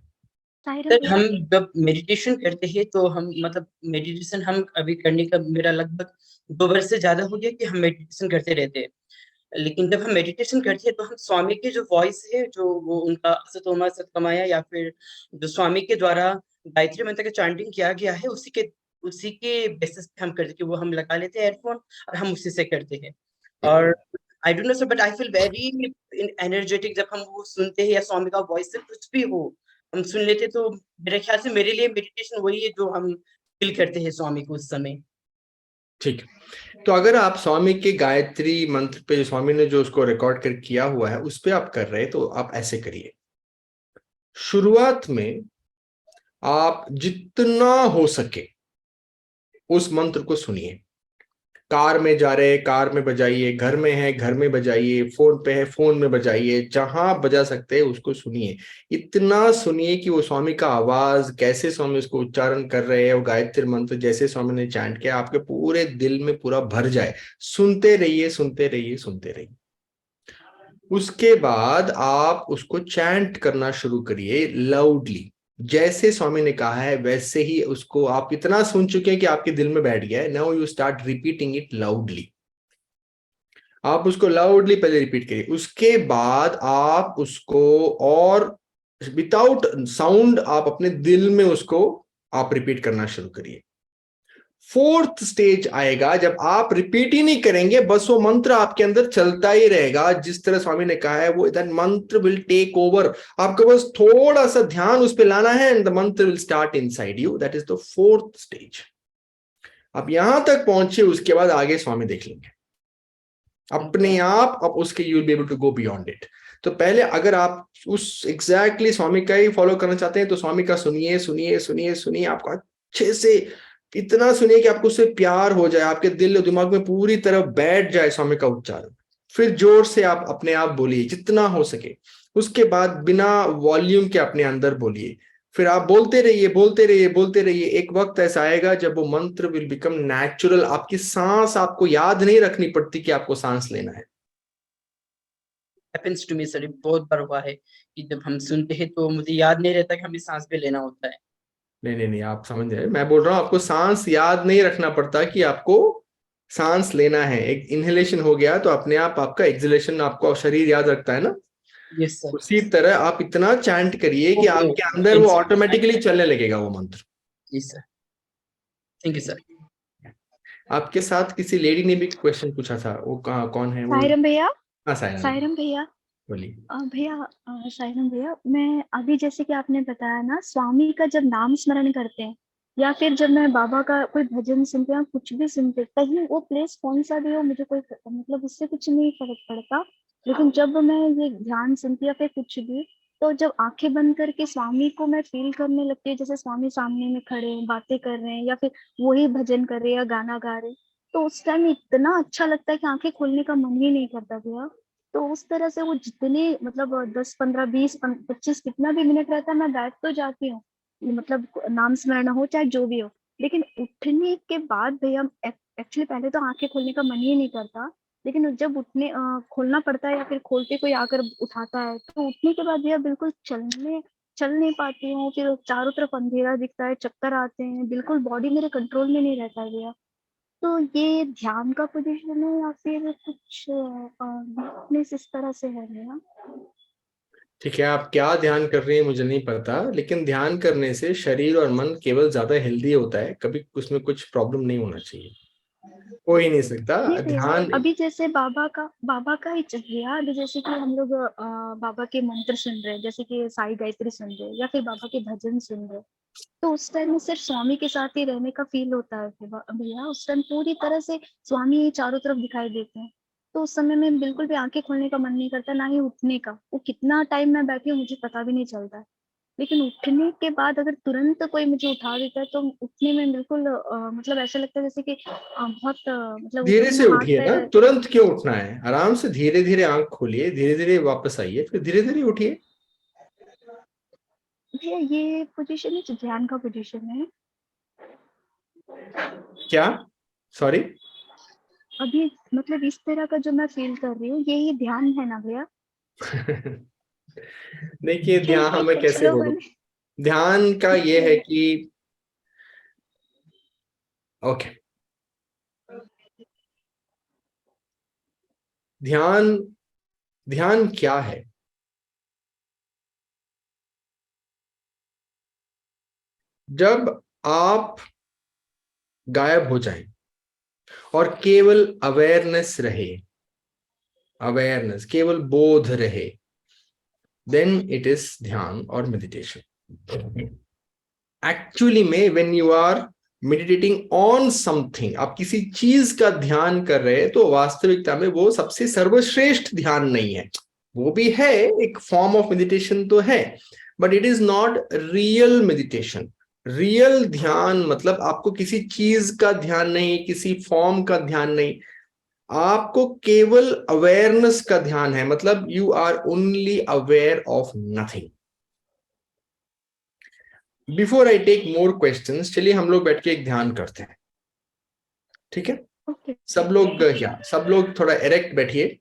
सर हम जब मेडिटेशन करते हैं तो हम मतलब मेडिटेशन हम अभी करने का मेरा लगभग 2 वर्ष से ज्यादा हो गया कि हम मेडिटेशन करते रहते हैं। लेकिन जब हम मेडिटेशन करते हैं तो हम स्वामी के जो वॉइस है, जो वो उनका असतोमा सतकमाया या फिर जो स्वामी के द्वारा गायत्री मंत्र का चैंटिंग किया गया है उसी के बेसिस पे हम करते कि वो हम लगा लेते हैं एयरफोन और हम उसी से करते हैं। और I don't know sir but I feel very energetic जब हम वो सुनते हैं या स्वामी का वॉइस से कुछ भी हो हम सुन लेते। तो मेरे ख्याल से मेरे लिए मेडिटेशन वही है जो हम फील करते हैं स्वामी को उस समय। ठीक, तो अगर आप स्वामी के गायत्री मंत्र पे, स्वामी ने जो उसको रिकॉर्ड कर किया हुआ है उस पे आप कर रहे हैं तो आप ऐसे करिए। शुरुआत में आप जितना हो सके उस मंत्र को सुनिए। कार में जा रहे हैं कार में बजाइए, घर में है घर में बजाइए, फोन पे है फोन में बजाइए, जहां बजा सकते हैं उसको सुनिए। इतना सुनिए कि वो स्वामी का आवाज कैसे स्वामी उसको उच्चारण कर रहे हैं, वो गायत्री मंत्र जैसे स्वामी ने चैंट किया आपके पूरे दिल में पूरा भर जाए। सुनते रहिए सुनते रहिए सुनते रहिए। उसके बाद आप उसको चैंट करना शुरू करिए लाउडली, जैसे स्वामी ने कहा है वैसे ही उसको। आप इतना सुन चुके हैं कि आपके दिल में बैठ गया है। Now you start repeating it loudly. आप उसको लाउडली पहले रिपीट करिए, उसके बाद आप उसको और विदाउट साउंड आप अपने दिल में उसको आप रिपीट करना शुरू करिए। 4th स्टेज आएगा जब आप रिपीट ही नहीं करेंगे, बस वो मंत्र आपके अंदर चलता ही रहेगा जिस तरह स्वामी ने कहा है। वो दैट मंत्र विल टेक ओवर। आपको बस थोड़ा सा ध्यान उस पे लाना है एंड द मंत्र will start inside you. That is the 4th stage. आप यहां तक पहुंचे, उसके बाद आगे स्वामी देख लेंगे अपने आप। अब उसके you will be able to go beyond it. तो पहले अगर आप उस एग्जैक्टली स्वामी का ही फॉलो करना चाहते हैं तो स्वामी का सुनिए सुनिए सुनिए सुनिए। आपको अच्छे से इतना सुनिए कि आपको उससे प्यार हो जाए, आपके दिल और दिमाग में पूरी तरह बैठ जाए स्वामी का उच्चारण। फिर जोर से आप अपने आप बोलिए जितना हो सके। उसके बाद बिना वॉल्यूम के अपने अंदर बोलिए। फिर आप बोलते रहिए बोलते रहिए बोलते रहिए। एक वक्त ऐसा आएगा जब वो मंत्र विल बिकम नेचुरल। आपकी सांस आपको याद नहीं रखनी पड़ती कि आपको सांस लेना है। हैपेंस टू मी सर, बहुत बार हुआ है कि जब हम सुनते हैं तो मुझे याद नहीं रहता कि हमें सांस भी लेना होता है। नहीं, आप समझ रहे, मैं बोल रहा हूँ आपको सांस याद नहीं रखना पड़ता कि आपको सांस लेना है। एक इनहेलेशन हो गया तो अपने आप आपका एक्सहेलेशन आपको शरीर याद रखता है ना। Yes sir. उसी तरह आप इतना चैंट करिए कि आपके अंदर वो ऑटोमेटिकली चलने लगेगा वो मंत्र। जी सर, थैंक यू सर। आपके साथ किसी लेडी ने भी क्वेश्चन पूछा था, वो कौन है वो? साहिरम भैया। हाँ सायरन सायरन भैया, बोलिए। सायरन भैया, मैं अभी जैसे कि आपने बताया ना, स्वामी का जब नाम स्मरण करते हैं या फिर जब मैं बाबा का कोई भजन सुनते हैं, कुछ भी सुनते, कहीं वो प्लेस कौन सा भी हो, मुझे कोई मतलब उससे कुछ नहीं फर्क पड़ता। लेकिन जब मैं ये ध्यान सुनती या फिर कुछ भी, तो जब आंखें बंद करके स्वामी को मैं फील करने लगती है, जैसे स्वामी सामने में खड़े हैं, बातें कर रहे हैं या फिर वही भजन कर रहे हैं या गाना गा रहे हैं, तो उस टाइम इतना अच्छा लगता है कि आंखें खोलने का मन ही नहीं करता भैया। तो उस तरह से वो जितने मतलब 10 15 20 25 कितना भी मिनट रहता है, मैं बैठ तो जाती हूँ, मतलब नाम स्मरण हो चाहे जो भी हो। लेकिन उठने के बाद भैया एक्चुअली पहले तो आंखें खोलने का मन ही नहीं करता, लेकिन जब खोलना पड़ता है या फिर खोलते कोई आकर उठाता है, तो उठने के बाद भैया बिल्कुल चल नहीं पाती हूँ, फिर चारों तरफ अंधेरा दिखता है, चक्कर आते हैं, बिल्कुल बॉडी मेरे कंट्रोल में नहीं रहता है भैया। तो ये ध्यान का पोजीशन है या फिर कुछ वीकनेस इस तरह से है भैया? ठीक है, आप क्या ध्यान कर रही हैं मुझे नहीं पता, लेकिन ध्यान करने से शरीर और मन केवल ज्यादा हेल्दी होता है, कभी उसमें कुछ प्रॉब्लम नहीं होना चाहिए, हो ही नहीं सकता नहीं भैया, ध्यान। अभी जैसे बाबा का ही चाहिए, अभी जैसे कि हम लोग बाबा के मंत्र सुन रहे हैं, जैसे कि साई गायत्री सुन रहे हैं या फिर बाबा के भजन सुन रहे हैं, तो उस टाइम में सिर्फ स्वामी के साथ ही रहने का फील होता है भैया। उस टाइम पूरी तरह से स्वामी ही चारों तरफ दिखाई देते हैं, तो उस समय में बिल्कुल भी आंखें खोलने का मन नहीं करता, ना ही उठने का। वो कितना टाइम मैं बैठी हूँ मुझे पता भी नहीं चलता है। लेकिन उठने के बाद अगर तुरंत कोई मुझे उठा देता है, तो उठने में बिल्कुल मतलब ऐसा लगता है जैसे कि बहुत मतलब धीरे उठने से में हाथ उठिए ना, पैर। तुरंत क्यों उठना है, आराम से धीरे धीरे आंख खोलिए, धीरे धीरे वापस आइए, फिर धीरे धीरे उठिए। भैया ये पोजीशन है ध्यान का पोजीशन है? क्या? सॉरी? अभी मतलब इस तरह का जो मैं फील कर रही हूँ, यही ध्यान है ना भैया? देखिए ध्यान मैं कुछ कैसे लोगों बोलूं, ने ध्यान का ये है कि ओके, ध्यान ध्यान क्या है? जब आप गायब हो जाएं और केवल अवेयरनेस रहे, अवेयरनेस केवल बोध रहे, देन इट इज ध्यान और मेडिटेशन। एक्चुअली में when you are meditating on something, आप किसी चीज का ध्यान कर रहे हैं, तो वास्तविकता में वो सबसे सर्वश्रेष्ठ ध्यान नहीं है। वो भी है, एक फॉर्म ऑफ मेडिटेशन तो है, but it is not real meditation. Real ध्यान मतलब आपको किसी चीज का ध्यान नहीं, किसी फॉर्म का ध्यान नहीं, आपको केवल अवेयरनेस का ध्यान है, मतलब you are only aware of nothing. Before I take more questions, चलिए हम लोग बैठ के एक ध्यान करते हैं, ठीक है? सब लोग क्या, सब लोग थोड़ा एरेक्ट बैठिए,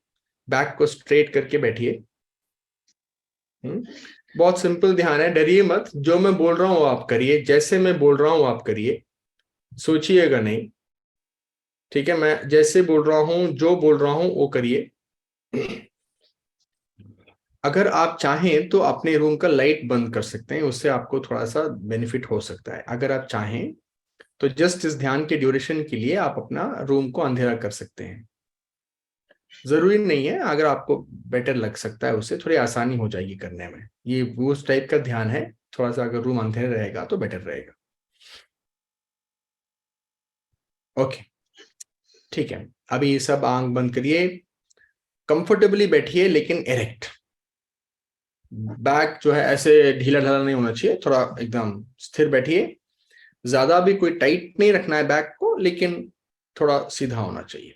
बैक को स्ट्रेट करके बैठिए। बहुत सिंपल ध्यान है, डरिए मत, जो मैं बोल रहा हूं आप करिए, जैसे मैं बोल रहा हूं आप करिए, सोचिएगा नहीं, ठीक है? मैं जैसे बोल रहा हूं, जो बोल रहा हूं वो करिए। अगर आप चाहें तो अपने रूम का लाइट बंद कर सकते हैं, उससे आपको थोड़ा सा बेनिफिट हो सकता है। अगर आप चाहें तो जस्ट इस ध्यान के ड्यूरेशन के लिए आप अपना रूम को अंधेरा कर सकते हैं, जरूरी नहीं है, अगर आपको बेटर लग सकता है उससे थोड़ी आसानी हो जाएगी करने में। ये उस टाइप का ध्यान है, थोड़ा सा अगर रूम अंधेरा रहेगा तो बेटर रहेगा। ओके, ठीक है, अभी सब आंख बंद करिए, कंफर्टेबली बैठिए लेकिन एरेक्ट। बैक जो है ऐसे ढीला ढाला नहीं होना चाहिए, थोड़ा एकदम स्थिर बैठिए, ज्यादा भी कोई टाइट नहीं रखना है बैक को, लेकिन थोड़ा सीधा होना चाहिए।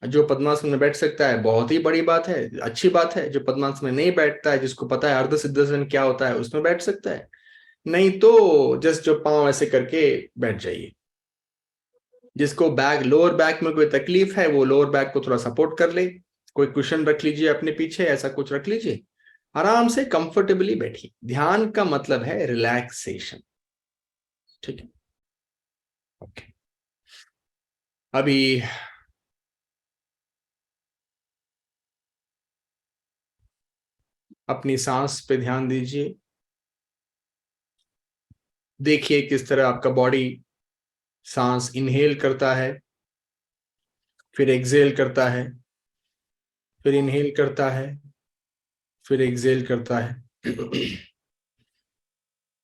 जो पद्मासन में बैठ सकता है बहुत ही बड़ी बात है, अच्छी बात है। जो पद्मासन में नहीं बैठता है, जिसको पता है अर्ध सिद्धासन क्या होता है, उसमें बैठ सकता है, नहीं तो जस्ट जो पांव ऐसे करके बैठ जाइए। जिसको बैक, लोअर बैक में कोई तकलीफ है, वो लोअर बैक को थोड़ा सपोर्ट कर ले, कोई कुशन रख लीजिए अपने पीछे, ऐसा कुछ रख लीजिए, आराम से कंफर्टेबली बैठिए। ध्यान का मतलब है रिलैक्सेशन, ठीक है? ओके, अभी अपनी सांस पे ध्यान दीजिए, देखिए किस तरह आपका बॉडी सांस इनहेल करता है, फिर एक्सहेल करता है, फिर इनहेल करता है, फिर एक्सेल करता है।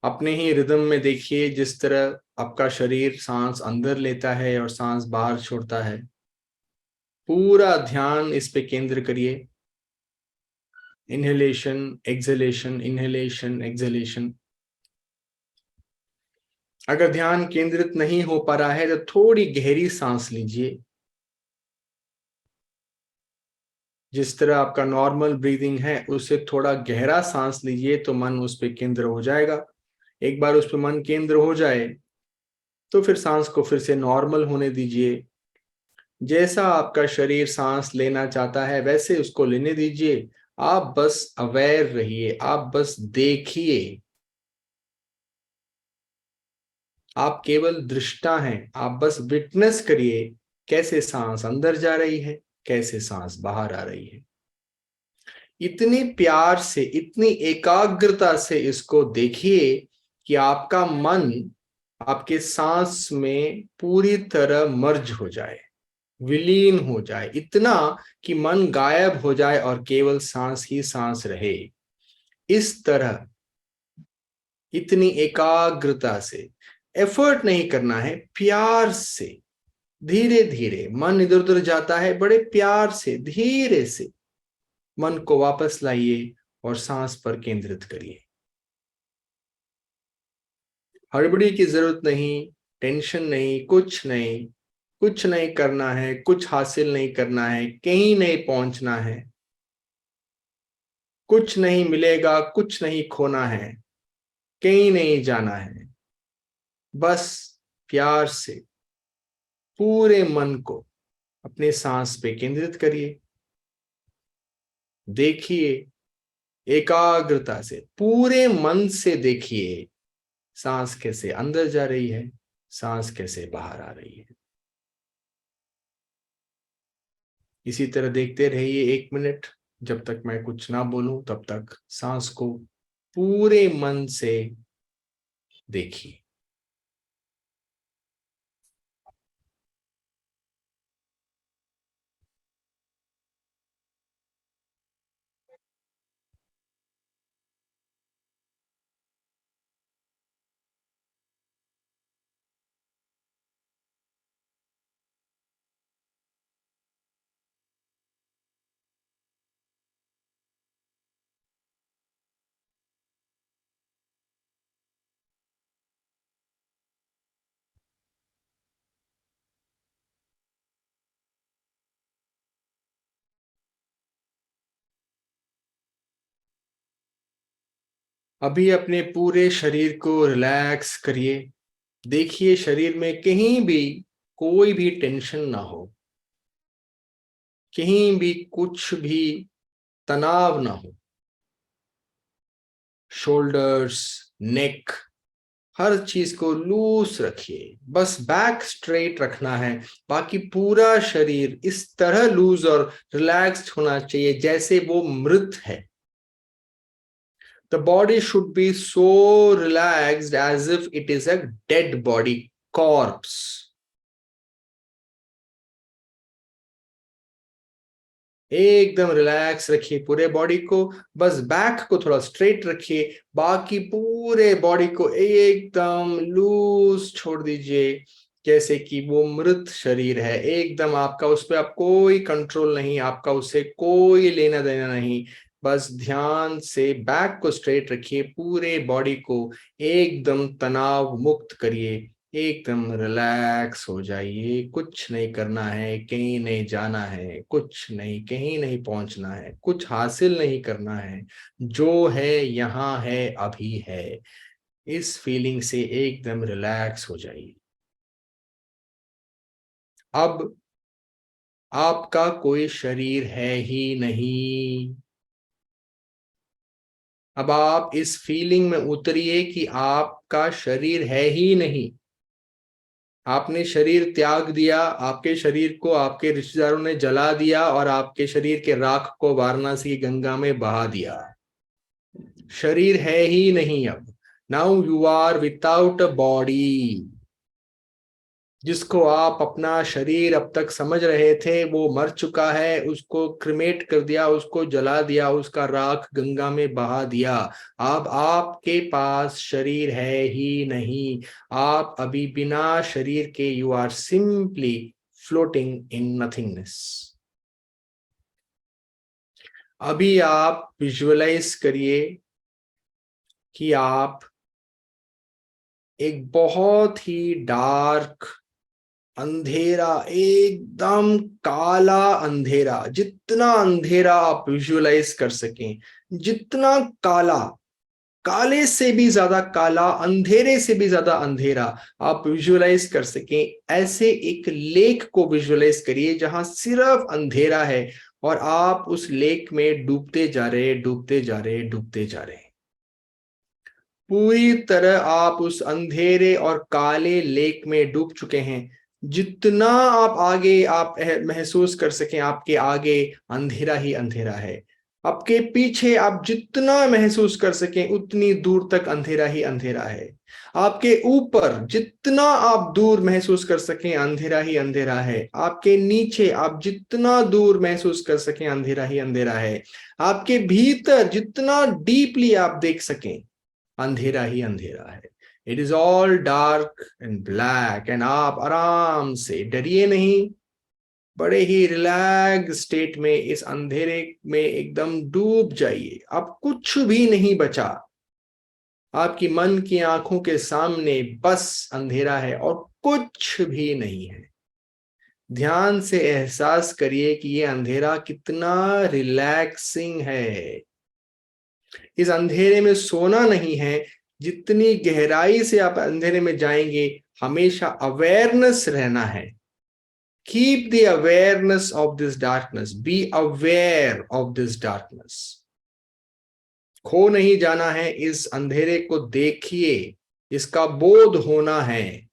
अपने ही रिदम में देखिए, जिस तरह आपका शरीर सांस अंदर लेता है और सांस बाहर छोड़ता है, पूरा ध्यान इस पे केंद्र करिए। Inhalation exhalation, inhalation exhalation. अगर ध्यान केंद्रित नहीं हो पा रहा है तो थोड़ी गहरी सांस लीजिए। जिस तरह आपका नॉर्मल ब्रीदिंग है उससे थोड़ा गहरा सांस लीजिए तो मन उस पे केंद्र हो जाएगा। एक बार उस पे मन केंद्र हो जाए तो फिर सांस को फिर से नॉर्मल होने दीजिए। जैसा आपका शरीर सांस लेना चाहता है वैसे उसको लेने दीजिए। आप बस अवेयर रहिए, आप बस देखिए। आप केवल दृष्टा हैं, आप बस विटनेस करिए कैसे सांस अंदर जा रही है, कैसे सांस बाहर आ रही है। इतने प्यार से, इतनी एकाग्रता से इसको देखिए कि आपका मन आपके सांस में पूरी तरह मर्ज हो जाए, विलीन हो जाए, इतना कि मन गायब हो जाए और केवल सांस ही सांस रहे। इस तरह इतनी एकाग्रता से, एफर्ट नहीं करना है, प्यार से धीरे धीरे। मन इधर उधर जाता है, बड़े प्यार से धीरे से मन को वापस लाइए और सांस पर केंद्रित करिए। हड़बड़ी की जरूरत नहीं, टेंशन नहीं, कुछ नहीं, कुछ नहीं करना है, कुछ हासिल नहीं करना है, कहीं नहीं पहुंचना है, कुछ नहीं मिलेगा, कुछ नहीं खोना है, कहीं नहीं जाना है। बस प्यार से पूरे मन को अपने सांस पे केंद्रित करिए। देखिए, एकाग्रता से पूरे मन से देखिए सांस कैसे अंदर जा रही है, सांस कैसे बाहर आ रही है। इसी तरह देखते रहिए 1 मिनट। जब तक मैं कुछ ना बोलूं तब तक सांस को पूरे मन से देखिए। अभी अपने पूरे शरीर को रिलैक्स करिए। देखिए शरीर में कहीं भी कोई भी टेंशन ना हो, कहीं भी कुछ भी तनाव ना हो। शोल्डर्स, नेक, हर चीज को लूज रखिए। बस बैक स्ट्रेट रखना है, बाकी पूरा शरीर इस तरह लूज और रिलैक्स्ड होना चाहिए जैसे वो मृत है। The body should be so relaxed as if it is a dead body, corpse. एकदम रिलैक्स रखिए पूरे बॉडी को। बस बैक को थोड़ा स्ट्रेट रखिए, बाकी पूरे बॉडी को एकदम लूज छोड़ दीजिए जैसे कि वो मृत शरीर है। एकदम आपका उस पर आप कोई कंट्रोल नहीं, आपका उससे कोई लेना देना नहीं। बस ध्यान से बैक को स्ट्रेट रखिए, पूरे बॉडी को एकदम तनाव मुक्त करिए, एकदम रिलैक्स हो जाइए। कुछ नहीं करना है, कहीं नहीं जाना है, कुछ नहीं, कहीं नहीं पहुंचना है, कुछ हासिल नहीं करना है। जो है यहाँ है, अभी है। इस फीलिंग से एकदम रिलैक्स हो जाइए। अब आपका कोई शरीर है ही नहीं। अब आप इस फीलिंग में उतरिए कि आपका शरीर है ही नहीं। आपने शरीर त्याग दिया, आपके शरीर को आपके रिश्तेदारों ने जला दिया और आपके शरीर के राख को वाराणसी की गंगा में बहा दिया। शरीर है ही नहीं अब। Now you are without a body. जिसको आप अपना शरीर अब तक समझ रहे थे वो मर चुका है, उसको क्रिमेट कर दिया, उसको जला दिया, उसका राख गंगा में बहा दिया। अब आपके पास शरीर है ही नहीं, आप अभी बिना शरीर के you are simply floating in nothingness. अभी आप विजुअलाइज करिए कि आप एक बहुत ही डार्क अंधेरा, एकदम काला अंधेरा, जितना अंधेरा आप विजुअलाइज कर सकें, जितना काला, काले से भी ज्यादा काला, अंधेरे से भी ज्यादा अंधेरा आप विजुअलाइज कर सकें, ऐसे एक लेक को विजुअलाइज करिए जहां सिर्फ अंधेरा है और आप उस लेक में डूबते जा रहे, डूबते जा रहे, डूबते जा रहे। पूरी तरह आप उस अंधेरे और काले लेक में डूब चुके हैं। जितना आप आगे आप महसूस कर सकें, आपके आगे अंधेरा ही अंधेरा है, आपके पीछे आप जितना महसूस कर सकें उतनी दूर तक अंधेरा ही अंधेरा है, आपके ऊपर जितना आप दूर महसूस कर सकें अंधेरा ही अंधेरा है, आपके नीचे आप जितना दूर महसूस कर सकें अंधेरा ही अंधेरा है, आपके भीतर जितना डीपली आप देख सकें अंधेरा ही अंधेरा है। It is all dark and black. And आप आराम से, डरिए नहीं, बड़े ही रिलैक्स स्टेट में इस अंधेरे में एकदम डूब जाइए। अब कुछ भी नहीं बचा, आपकी मन की आंखों के सामने बस अंधेरा है और कुछ भी नहीं है। ध्यान से एहसास करिए कि ये अंधेरा कितना रिलैक्सिंग है। इस अंधेरे में सोना नहीं है, जितनी गहराई से आप अंधेरे में जाएंगे हमेशा अवेयरनेस रहना है। Keep the awareness of this darkness, be aware of this darkness. खो नहीं जाना है, इस अंधेरे को देखिए, इसका बोध होना है,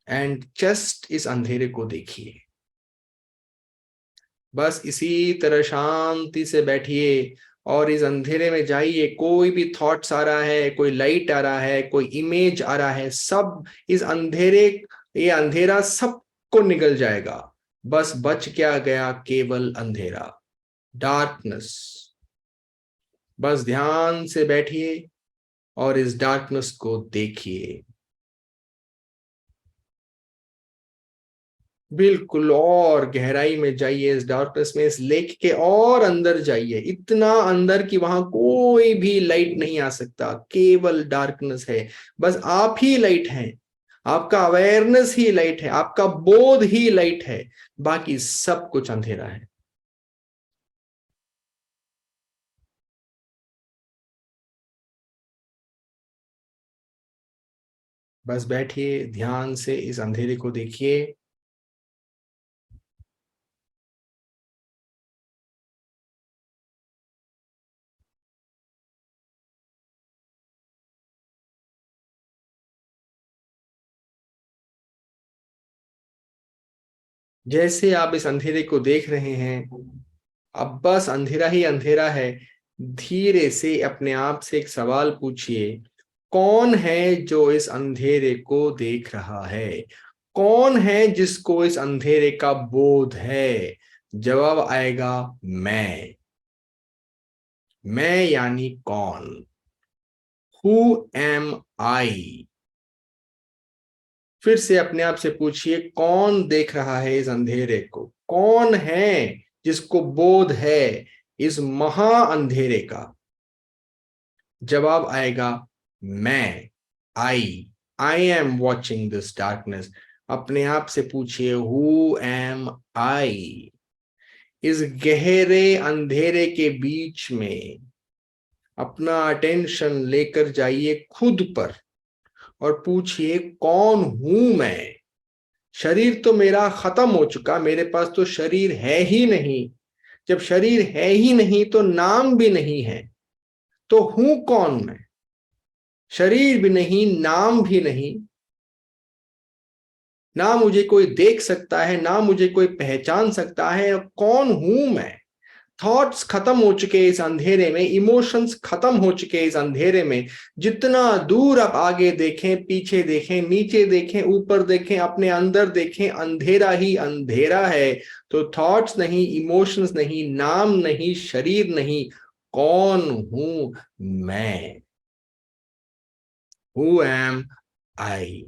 एंड जस्ट इस अंधेरे को देखिए। बस इसी तरह शांति से बैठिए और इस अंधेरे में जाइए। कोई भी थॉट्स आ रहा है, कोई लाइट आ रहा है, कोई इमेज आ रहा है, सब इस अंधेरे, ये अंधेरा सबको निगल जाएगा। बस बच क्या गया, केवल अंधेरा, डार्कनेस। बस ध्यान से बैठिए और इस डार्कनेस को देखिए। बिल्कुल और गहराई में जाइए इस डार्कनेस में, इस लेक के और अंदर जाइए, इतना अंदर कि वहां कोई भी लाइट नहीं आ सकता, केवल डार्कनेस है। बस आप ही लाइट हैं, आपका अवेयरनेस ही लाइट है, आपका बोध ही लाइट है, बाकी सब कुछ अंधेरा है। बस बैठिए, ध्यान से इस अंधेरे को देखिए। जैसे आप इस अंधेरे को देख रहे हैं, अब बस अंधेरा ही अंधेरा है। धीरे से अपने आप से एक सवाल पूछिए, कौन है जो इस अंधेरे को देख रहा है? कौन है जिसको इस अंधेरे का बोध है? जवाब आएगा मैं यानी कौन? हु एम आई? फिर से अपने आप से पूछिए, कौन देख रहा है इस अंधेरे को? कौन है जिसको बोध है इस महा अंधेरे का? जवाब आएगा मैं, I am watching this darkness. अपने आप से पूछिए, हु एम आई? इस गहरे अंधेरे के बीच में अपना अटेंशन लेकर जाइए खुद पर और पूछिए, कौन हूं मैं? शरीर तो मेरा खत्म हो चुका, मेरे पास तो शरीर है ही नहीं। जब शरीर है ही नहीं तो नाम भी नहीं है, तो हूं कौन मैं? शरीर भी नहीं, नाम भी नहीं, ना मुझे कोई देख सकता है, ना मुझे कोई पहचान सकता है। कौन हूं मैं? थॉट्स खत्म हो चुके हैं इस अंधेरे में, इमोशंस खत्म हो चुके हैं इस अंधेरे में। जितना दूर आप आगे देखें, पीछे देखें, नीचे देखें, ऊपर देखें, अपने अंदर देखें, अंधेरा ही अंधेरा है। तो थॉट्स नहीं, इमोशंस नहीं, नाम नहीं, शरीर नहीं, कौन हूं मैं? हु एम आई?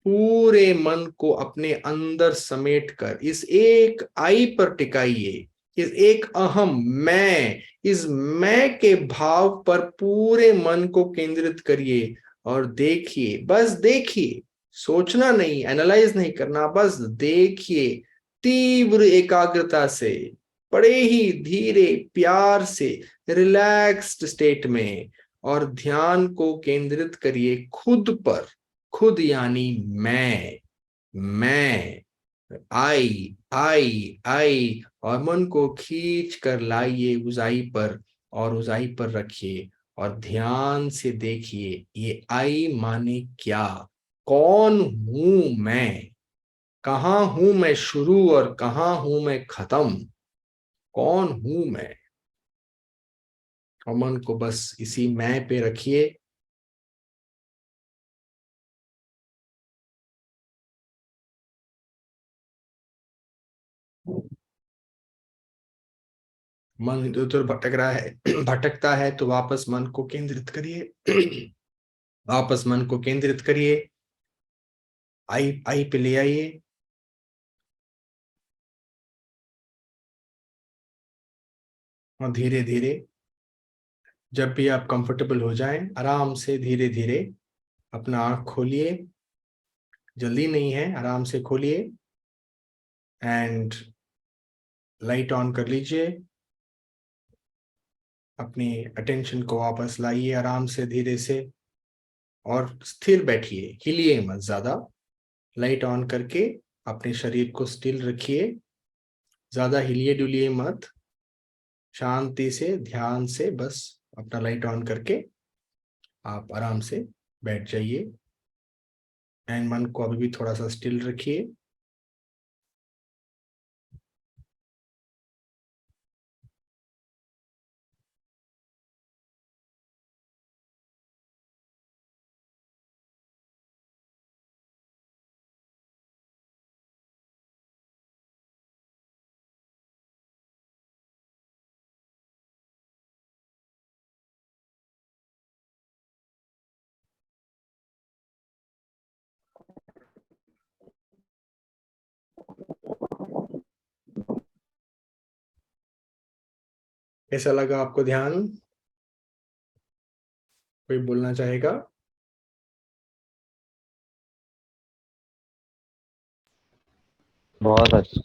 पूरे मन को अपने अंदर समेटकर इस एक आई पर टिकाइए, इस एक अहम मैं, इस मैं के भाव पर पूरे मन को केंद्रित करिए और देखिए, बस देखिए, सोचना नहीं, एनालाइज नहीं करना, बस देखिए तीव्र एकाग्रता से, बड़े ही धीरे प्यार से, रिलैक्स्ड स्टेट में, और ध्यान को केंद्रित करिए खुद पर। खुद यानी मैं, आई आई आई, और मन को खींच कर लाइए ऊंचाई पर, और ऊंचाई पर रखिए और ध्यान से देखिए ये आई माने क्या, कौन हूं मैं, कहाँ हूं मैं शुरू और कहाँ हूं मैं खत्म, कौन हूं मैं। और मन को बस इसी मैं पे रखिए। मन इधर उधर भटक रहा है, भटकता है तो वापस मन को केंद्रित करिए, वापस मन को केंद्रित करिए, आई पे ले आइए। और धीरे धीरे जब भी आप कंफर्टेबल हो जाएं, आराम से धीरे धीरे अपना आंख खोलिए, जल्दी नहीं है, आराम से खोलिए एंड लाइट ऑन कर लीजिए। अपनी अटेंशन को वापस लाइए आराम से, धीरे से, और स्थिर बैठिए, हिलिए मत ज्यादा। लाइट ऑन करके अपने शरीर को स्टिल रखिए, ज्यादा हिलिए डुलिए मत, शांति से ध्यान से बस अपना लाइट ऑन करके आप आराम से बैठ जाइए एंड मन को अभी भी थोड़ा सा स्टिल रखिए। कैसा लगा आपको ध्यान? कोई बोलना चाहेगा? बहुत अच्छा,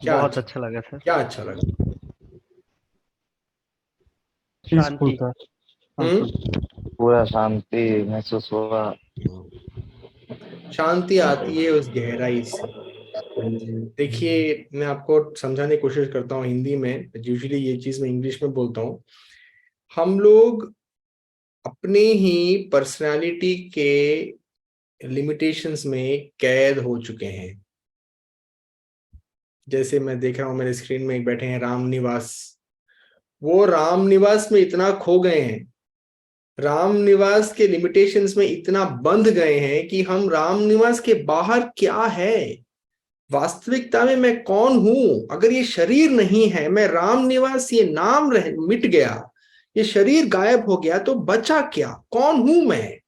क्या बहुत अच्छा लगा सर। क्या अच्छा लगा? शांति। पूरा शांति महसूस हुआ। शांति आती है उस गहराई से। देखिए, मैं आपको समझाने की कोशिश करता हूँ हिंदी में, यूजुअली ये चीज मैं इंग्लिश में बोलता हूँ। हम लोग अपने ही पर्सनालिटी के लिमिटेशंस में कैद हो चुके हैं। जैसे मैं देख रहा हूँ मेरे स्क्रीन में एक बैठे हैं राम निवास, वो राम निवास में इतना खो गए हैं, राम निवास के लिमिटेशंस में इतना बंध गए हैं कि हम राम निवास के बाहर क्या है, वास्तविकता में मैं कौन हूं। अगर ये शरीर नहीं है, मैं राम निवास ये नाम मिट गया, ये शरीर गायब हो गया, तो बचा क्या, कौन हूं मैं?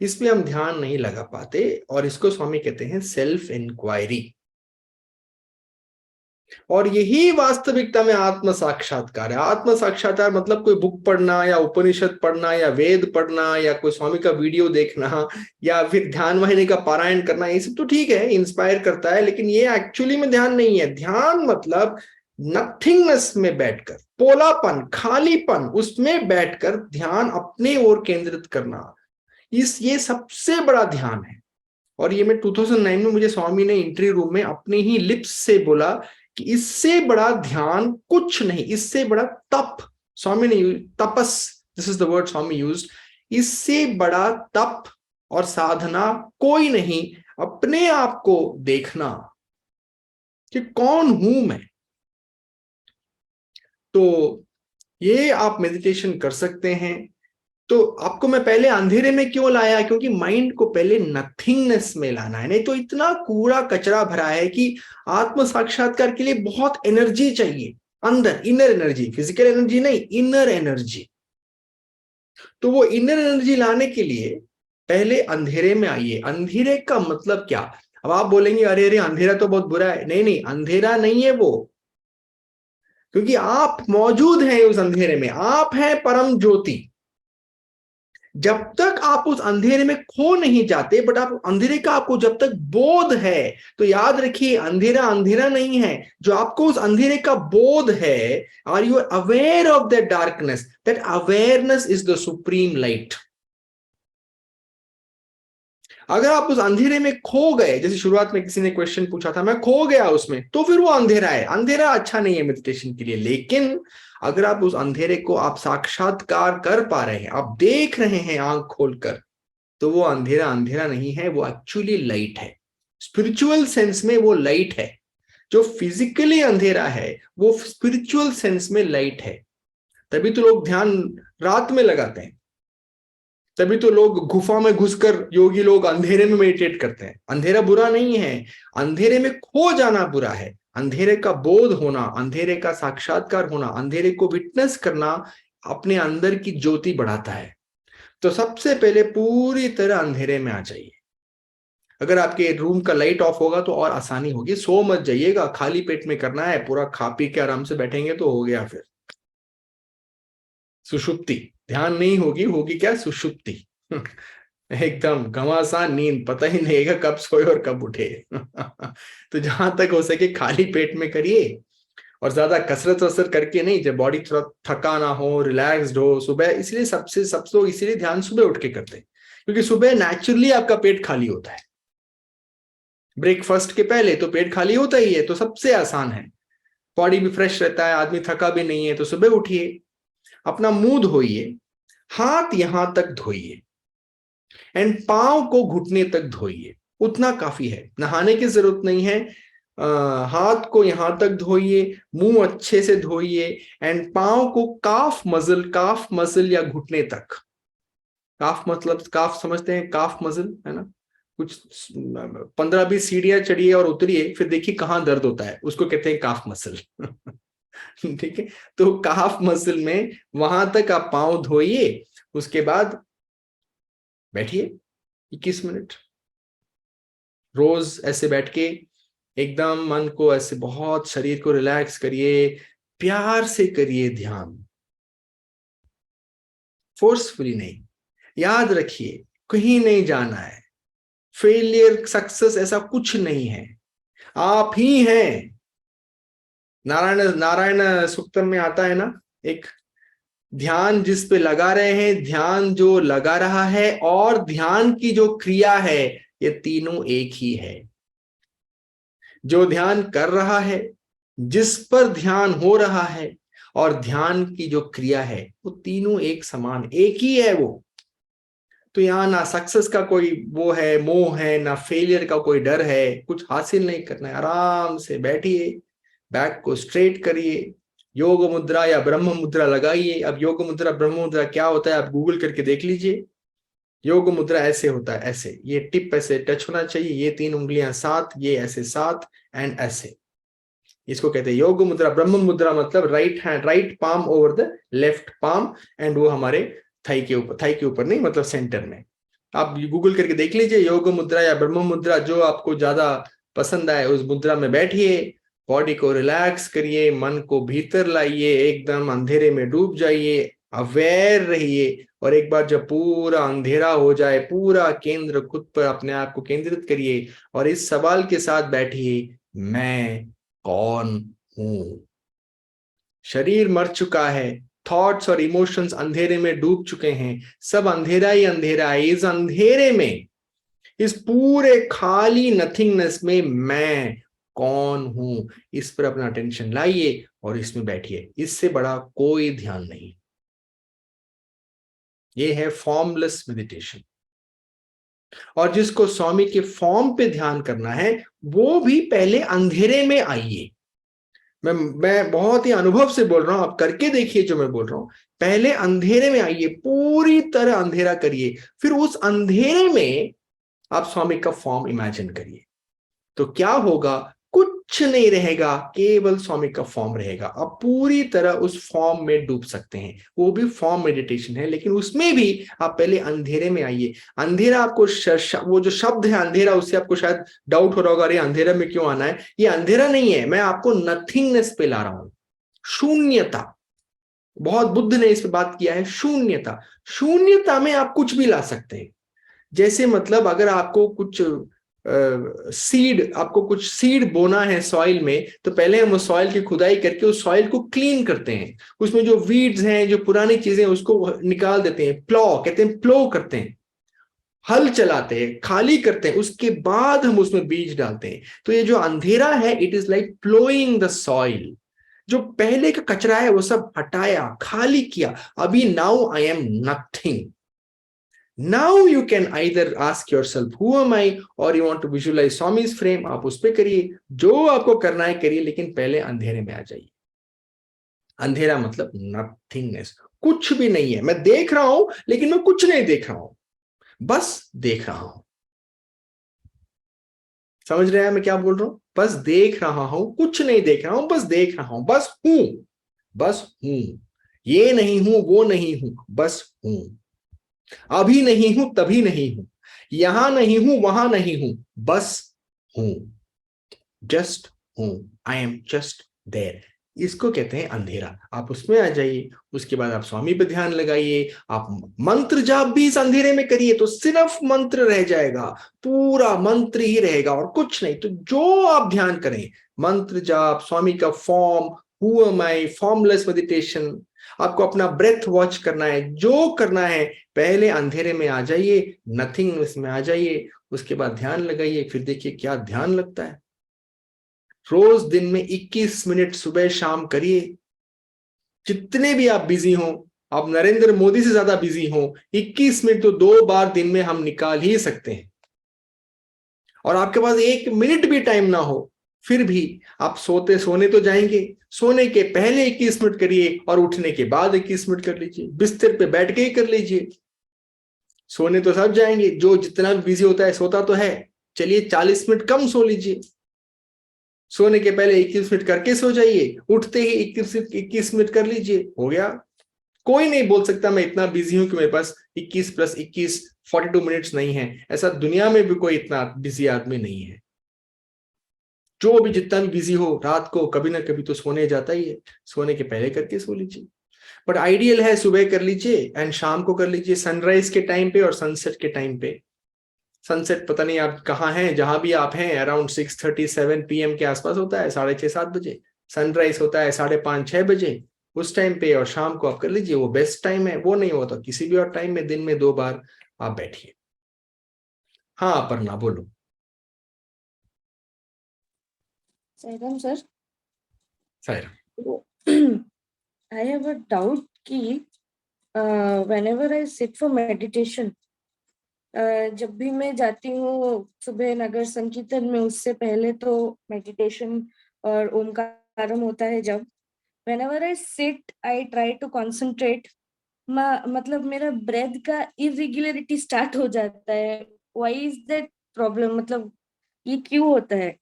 इस पे हम ध्यान नहीं लगा पाते और इसको स्वामी कहते हैं सेल्फ इंक्वायरी। और यही वास्तविकता में आत्म साक्षात्कार है। आत्म साक्षात्कार मतलब कोई बुक पढ़ना या उपनिषद पढ़ना या वेद पढ़ना या कोई स्वामी का वीडियो देखना या फिर ध्यान वाहिनी का पारायण करना, ये सब तो ठीक है, इंस्पायर करता है, लेकिन ये एक्चुअली में ध्यान नहीं है। ध्यान मतलब नथिंगनेस में बैठकर, पोलापन, खालीपन, उसमें बैठकर ध्यान अपने ओर केंद्रित करना, ये सबसे बड़ा ध्यान है। और ये मैं 2009 में मुझे स्वामी ने इंटरव्यू रूम में अपने ही लिप्स से बोला कि इससे बड़ा ध्यान कुछ नहीं, इससे बड़ा तप, स्वामी ने tapas, this is the word Swami used, इससे बड़ा तप और साधना कोई नहीं, अपने आप को देखना कि कौन हूं मैं। तो ये आप मेडिटेशन कर सकते हैं। तो आपको मैं पहले अंधेरे में क्यों लाया, क्योंकि माइंड को पहले नथिंगनेस में लाना है। नहीं तो इतना कूड़ा कचरा भरा है कि आत्म साक्षात्कार के लिए बहुत एनर्जी चाहिए अंदर, इनर एनर्जी, फिजिकल एनर्जी नहीं, इनर एनर्जी। तो वो इनर एनर्जी लाने के लिए पहले अंधेरे में आइए। अंधेरे का मतलब क्या? अब आप बोलेंगे अरे अरे अंधेरा तो बहुत बुरा है। नहीं नहीं, अंधेरा नहीं है वो, क्योंकि आप मौजूद हैं उस अंधेरे में। आप हैं परम ज्योति। जब तक आप उस अंधेरे में खो नहीं जाते, बट आप अंधेरे का आपको जब तक बोध है, तो याद रखिए अंधेरा अंधेरा नहीं है। जो आपको उस अंधेरे का बोध है, are you aware of that darkness, that awareness is the supreme light. अगर आप उस अंधेरे में खो गए, जैसे शुरुआत में किसी ने क्वेश्चन पूछा था, मैं खो गया उसमें, तो फिर वो अंधेरा है। अंधेरा अच्छा नहीं है मेडिटेशन के लिए। लेकिन अगर आप उस अंधेरे को आप साक्षात्कार कर पा रहे हैं, आप देख रहे हैं आंख खोलकर, तो वो अंधेरा अंधेरा नहीं है, वो एक्चुअली लाइट है। स्पिरिचुअल सेंस में वो लाइट है। जो फिजिकली अंधेरा है वो स्पिरिचुअल सेंस में लाइट है। तभी तो लोग ध्यान रात में लगाते हैं, तभी तो लोग गुफा में घुसकर योगी लोग अंधेरे में मेडिटेट करते हैं। अंधेरा बुरा नहीं है, अंधेरे में खो जाना बुरा है। अंधेरे का बोध होना, अंधेरे का साक्षात्कार होना, अंधेरे को विटनेस करना अपने अंदर की ज्योति बढ़ाता है। तो सबसे पहले पूरी तरह अंधेरे में आ जाइए। अगर आपके रूम का लाइट ऑफ होगा तो और आसानी होगी। सो मत जाइएगा, खाली पेट में करना है। पूरा खा पी के आराम से बैठेंगे तो हो गया फिर सुषुप्ति। ध्यान नहीं होगी, होगी क्या? सुषुप्ति। एकदम घमासान नींद, पता ही नहीं है कब सोए और कब उठे। तो जहां तक हो सके खाली पेट में करिए, और ज्यादा कसरत वसरत करके नहीं, जब बॉडी थोड़ा थका ना हो, रिलैक्स्ड हो सुबह। इसलिए सब लोग इसीलिए ध्यान सुबह उठ के करते हैं, क्योंकि सुबह नेचुरली आपका पेट खाली होता है। ब्रेकफास्ट के पहले तो पेट खाली होता ही है, तो सबसे आसान है। बॉडी भी फ्रेश रहता है, आदमी थका भी नहीं है। तो सुबह उठिए, अपना मुंह धोइए, हाथ यहां तक धोइए, एंड पांव को घुटने तक धोइए। उतना काफी है, नहाने की जरूरत नहीं है। हाथ को यहां तक धोइए, मुंह अच्छे से धोइए, एंड पांव को काफ मसल या घुटने तक। काफ मतलब काफ समझते हैं, काफ मसल है ना। कुछ 15-20 सीढ़ियां चढ़िए और उतरिए, फिर देखिए कहाँ दर्द होता है, उसको कहते हैं काफ मसल। ठीक है, तो काफ मसल में वहां तक आप पांव धोइए। उसके बाद बैठिए 21 मिनट, रोज ऐसे बैठ के एकदम मन को ऐसे बहुत, शरीर को रिलैक्स करिए, प्यार से करिए ध्यान, फोर्सफुली नहीं। याद रखिए कहीं नहीं जाना है, फेलियर सक्सेस ऐसा कुछ नहीं है, आप ही हैं। नारायण सूक्तम में आता है ना, एक ध्यान जिस पे लगा रहे हैं, ध्यान जो लगा रहा है, और ध्यान की जो क्रिया है, ये तीनों एक ही है। जो ध्यान कर रहा है, जिस पर ध्यान हो रहा है, और ध्यान की जो क्रिया है, वो तीनों एक समान, एक ही है वो। तो यहाँ ना सक्सेस का कोई वो है, मोह है, ना फेलियर का कोई डर है। कुछ हासिल नहीं करना है, आराम से बैठिए, बैक को स्ट्रेट करिए, योग मुद्रा या ब्रह्म मुद्रा लगाइए। अब योग मुद्रा ब्रह्म मुद्रा क्या होता है आप गूगल करके देख लीजिए। योग मुद्रा ऐसे होता है, ऐसे ये टिप ऐसे टच होना चाहिए, ये 3 उंगलियां साथ, ये ऐसे साथ, एंड ऐसे, इसको कहते हैं योग मुद्रा। ब्रह्म मुद्रा मतलब right hand, right palm over the left palm, and वो हमारे थाई के ऊपर नहीं, मतलब सेंटर में। आप गूगल करके देख लीजिए योग मुद्रा या ब्रह्म मुद्रा, जो आपको ज्यादा पसंद आए उस मुद्रा में बैठिए, बॉडी को रिलैक्स करिए, मन को भीतर लाइए, एकदम अंधेरे में डूब जाइए, अवेयर रहिए। और एक बार जब पूरा अंधेरा हो जाए, पूरा केंद्र खुद पर अपने आप को केंद्रित करिए, और इस सवाल के साथ बैठिए, मैं कौन हूं? शरीर मर चुका है, थॉट्स और इमोशंस अंधेरे में डूब चुके हैं, सब अंधेरा ही अंधेरा है। इस अंधेरे में, इस पूरे खाली नथिंगनेस में मैं कौन हूं, इस पर अपना अटेंशन लाइए और इसमें बैठिए। इससे बड़ा कोई ध्यान नहीं। ये है फॉर्मलेस मेडिटेशन। और जिसको स्वामी के फॉर्म पे ध्यान करना है वो भी पहले अंधेरे में आइए। मैं बहुत ही अनुभव से बोल रहा हूं, आप करके देखिए जो मैं बोल रहा हूं। पहले अंधेरे में आइए, पूरी तरह अंधेरा करिए, फिर उस अंधेरे में आप स्वामी का फॉर्म इमेजिन करिए। तो क्या होगा, कुछ नहीं रहेगा, केवल स्वामी का फॉर्म रहेगा। आप पूरी तरह उस फॉर्म में डूब सकते हैं। वो भी फॉर्म मेडिटेशन है, लेकिन उसमें भी आप पहले अंधेरे में आइए। अंधेरा आपको वो जो शब्द है अंधेरा, उससे आपको शायद डाउट हो रहा होगा, अरे अंधेरा में क्यों आना है। ये अंधेरा नहीं है, मैं आपको नथिंगनेस पे ला रहा हूं, शून्यता। बहुत बुद्ध ने इस पे बात किया है, शून्यता। शून्यता में आप कुछ भी ला सकते हैं। जैसे मतलब अगर आपको कुछ आपको कुछ सीड बोना है सॉइल में, तो पहले हम उस सॉइल की खुदाई करके उस सॉइल को क्लीन करते हैं, उसमें जो वीड्स हैं, जो पुरानी चीजें, उसको निकाल देते हैं। प्लॉ कहते हैं, प्लो करते हैं, हल चलाते हैं, खाली करते हैं, उसके बाद हम उसमें बीज डालते हैं। तो ये जो अंधेरा है, it is like ploughing the soil. जो पहले का कचरा है वो सब हटाया, खाली किया। अभी now I am nothing. Now you can either ask yourself, who am I, or you want to visualize Swami's frame. आप उस पे करिए, जो आपको करना है करिए, लेकिन पहले अंधेरे में आ जाइए। अंधेरा मतलब नथिंगनेस, कुछ भी नहीं है। मैं देख रहा हूं, लेकिन मैं कुछ नहीं देख रहा हूं, बस देख रहा हूं। समझ रहे हैं मैं क्या बोल रहा हूं? बस देख रहा हूं, कुछ नहीं देख रहा हूं, बस देख रहा हूं, बस हूं, बस हूं। ये नहीं हूं, वो नहीं हूं, बस हूं। अभी नहीं हूं, तभी नहीं हूं, यहां नहीं हूं, वहां नहीं हूं, बस हूं, जस्ट हूं। I am just there. इसको कहते हैं अंधेरा। आप उसमें आ जाइए, उसके बाद आप स्वामी पे ध्यान लगाइए। आप मंत्र जाप भी इस अंधेरे में करिए, तो सिर्फ मंत्र रह जाएगा, पूरा मंत्र ही रहेगा और कुछ नहीं। तो जो आप ध्यान करें, मंत्र जाप, स्वामी का form, who am I, formless meditation, आपको अपना ब्रेथ वॉच करना है, जो करना है पहले अंधेरे में आ जाइए, नथिंगनेस में आ जाइए, उसके बाद ध्यान लगाइए। फिर देखिए क्या ध्यान लगता है। रोज दिन में 21 मिनट सुबह शाम करिए। जितने भी आप बिजी हो, आप नरेंद्र मोदी से ज्यादा बिजी हो, 21 मिनट तो 2 बार दिन में हम निकाल ही सकते हैं। और आपके पास 1 मिनट भी टाइम ना हो, फिर भी आप सोने तो जाएंगे, सोने के पहले 21 मिनट करिए और उठने के बाद 21 मिनट कर लीजिए। बिस्तर पे बैठ के ही कर लीजिए। सोने तो सब जाएंगे, जो जितना भी बिजी होता है सोता तो है। चलिए 40 मिनट कम सो लीजिए। सोने के पहले 21 मिनट करके सो जाइए, उठते ही 21 मिनट कर लीजिए, हो गया। कोई नहीं बोल सकता मैं इतना बिजी हूं कि मेरे पास 21 + 21 42 मिनट्स नहीं है। ऐसा दुनिया में भी कोई इतना बिजी आदमी नहीं है। जो भी जितना भी बिजी हो, रात को कभी ना कभी तो सोने जाता ही है। सोने के पहले करके सो लीजिए। बट आइडियल है सुबह कर लीजिए एंड शाम को कर लीजिए, सनराइज के टाइम पे और सनसेट के टाइम पे। सनसेट पता नहीं आप कहाँ हैं, जहां भी आप हैं अराउंड 6:37 PM के आसपास होता है, 6:30-7 बजे। सनराइज होता है 5:30-6 बजे, उस टाइम पे। और शाम को आप कर लीजिए, वो बेस्ट टाइम है। वो नहीं हो तो किसी भी और टाइम में दिन में 2 बार आप बैठिए। हाँ अपर्णा बोलो। Sairam sir, Saira, I have a doubt कि whenever I sit for meditation, जब भी मैं जाती हूँ सुबह नगर संकीर्तन में, उससे पहले तो मेडिटेशन और ओमकारम होता है। जब whenever I sit, I try to concentrate, मतलब मेरा ब्रेथ का इरेगुलरिटी स्टार्ट हो जाता है। Why is that problem? मतलब ये क्यों होता है?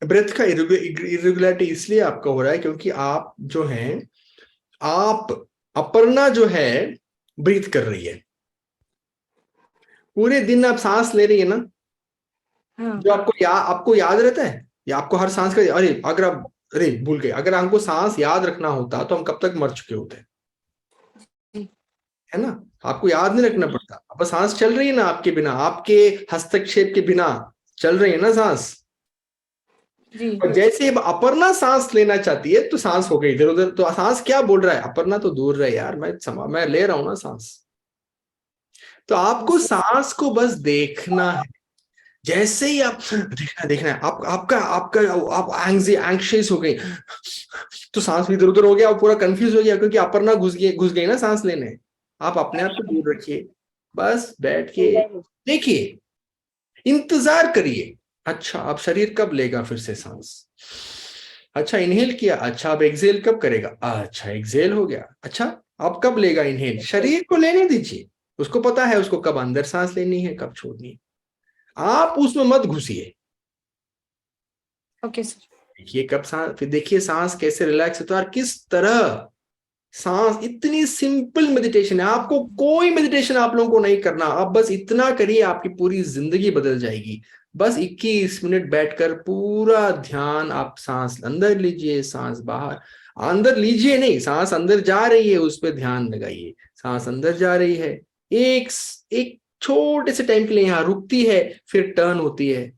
ब्रेथ का इरेगुलरिटी इसलिए आपका हो रहा है क्योंकि आप जो हैं, आप अपर्णा जो है ब्रीथ कर रही है। पूरे दिन आप सांस ले रही है ना। हाँ। जो आपको याद रहता है, या आपको हर सांस का अरे भूल गए। अगर हमको सांस याद रखना होता तो हम कब तक मर चुके होते, है ना। आपको याद नहीं रखना पड़ता, अब सांस चल रही है ना आपके बिना, आपके हस्तक्षेप के बिना चल रही है ना सांस। और जैसे अब अपर्णा सांस लेना चाहती है तो सांस हो गई इधर उधर। तो सांस क्या बोल रहा है, अपर्णा तो दूर रहे यार, मैं ले रहा हूं ना सांस। तो आपको सांस को बस देखना है। जैसे ही आप देखना है, आप एंग्शियस हो गई तो सांस भी इधर उधर हो गया और पूरा कंफ्यूज हो गया, क्योंकि अपर्णा घुस गई ना सांस लेने। आप अपने आप को दूर रखिए, बस बैठ के देखिए, इंतजार करिए। अच्छा, अब शरीर कब लेगा फिर से सांस? अच्छा, इनहेल किया। अच्छा, अब एक्सेल कब करेगा? अच्छा, एक्सेल हो गया। अच्छा, अब कब लेगा इनहेल? शरीर को लेने दीजिए, उसको पता है उसको कब अंदर सांस लेनी है, कब छोड़नी है। आप उसमें मत घुसिए। Okay sir. देखिए कब सांस, फिर देखिए सांस कैसे रिलैक्स होता है और किस तरह सांस। इतनी सिंपल मेडिटेशन है, आपको कोई मेडिटेशन आप लोगों को नहीं करना। आप बस इतना करिए, आपकी पूरी जिंदगी बदल जाएगी। बस 21 मिनट बैठकर पूरा ध्यान, आप सांस अंदर लीजिए, सांस बाहर। अंदर लीजिए नहीं, सांस अंदर जा रही है उस पर ध्यान लगाइए। सांस अंदर जा रही है, एक एक छोटे से टाइम के लिए यहाँ रुकती है, फिर टर्न होती है,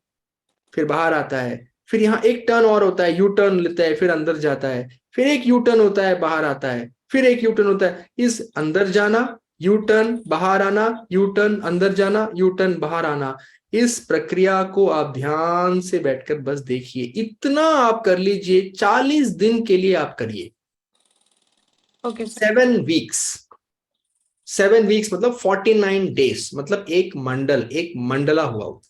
फिर बाहर आता है, फिर यहाँ एक टर्न और होता है, यू टर्न लेता है, फिर अंदर जाता है, फिर एक यू टर्न होता है, बाहर आता है, फिर एक यू टर्न होता है। इस अंदर जाना, यू टर्न, बाहर आना, यू टर्न, अंदर जाना, यू टर्न, बाहर आना, इस प्रक्रिया को आप ध्यान से बैठकर बस देखिए। इतना आप कर लीजिए, 40 दिन के लिए आप करिए। Okay sir. 7 वीक्स, 7 वीक्स मतलब 49 डेज, मतलब एक मंडल, एक मंडला हुआ।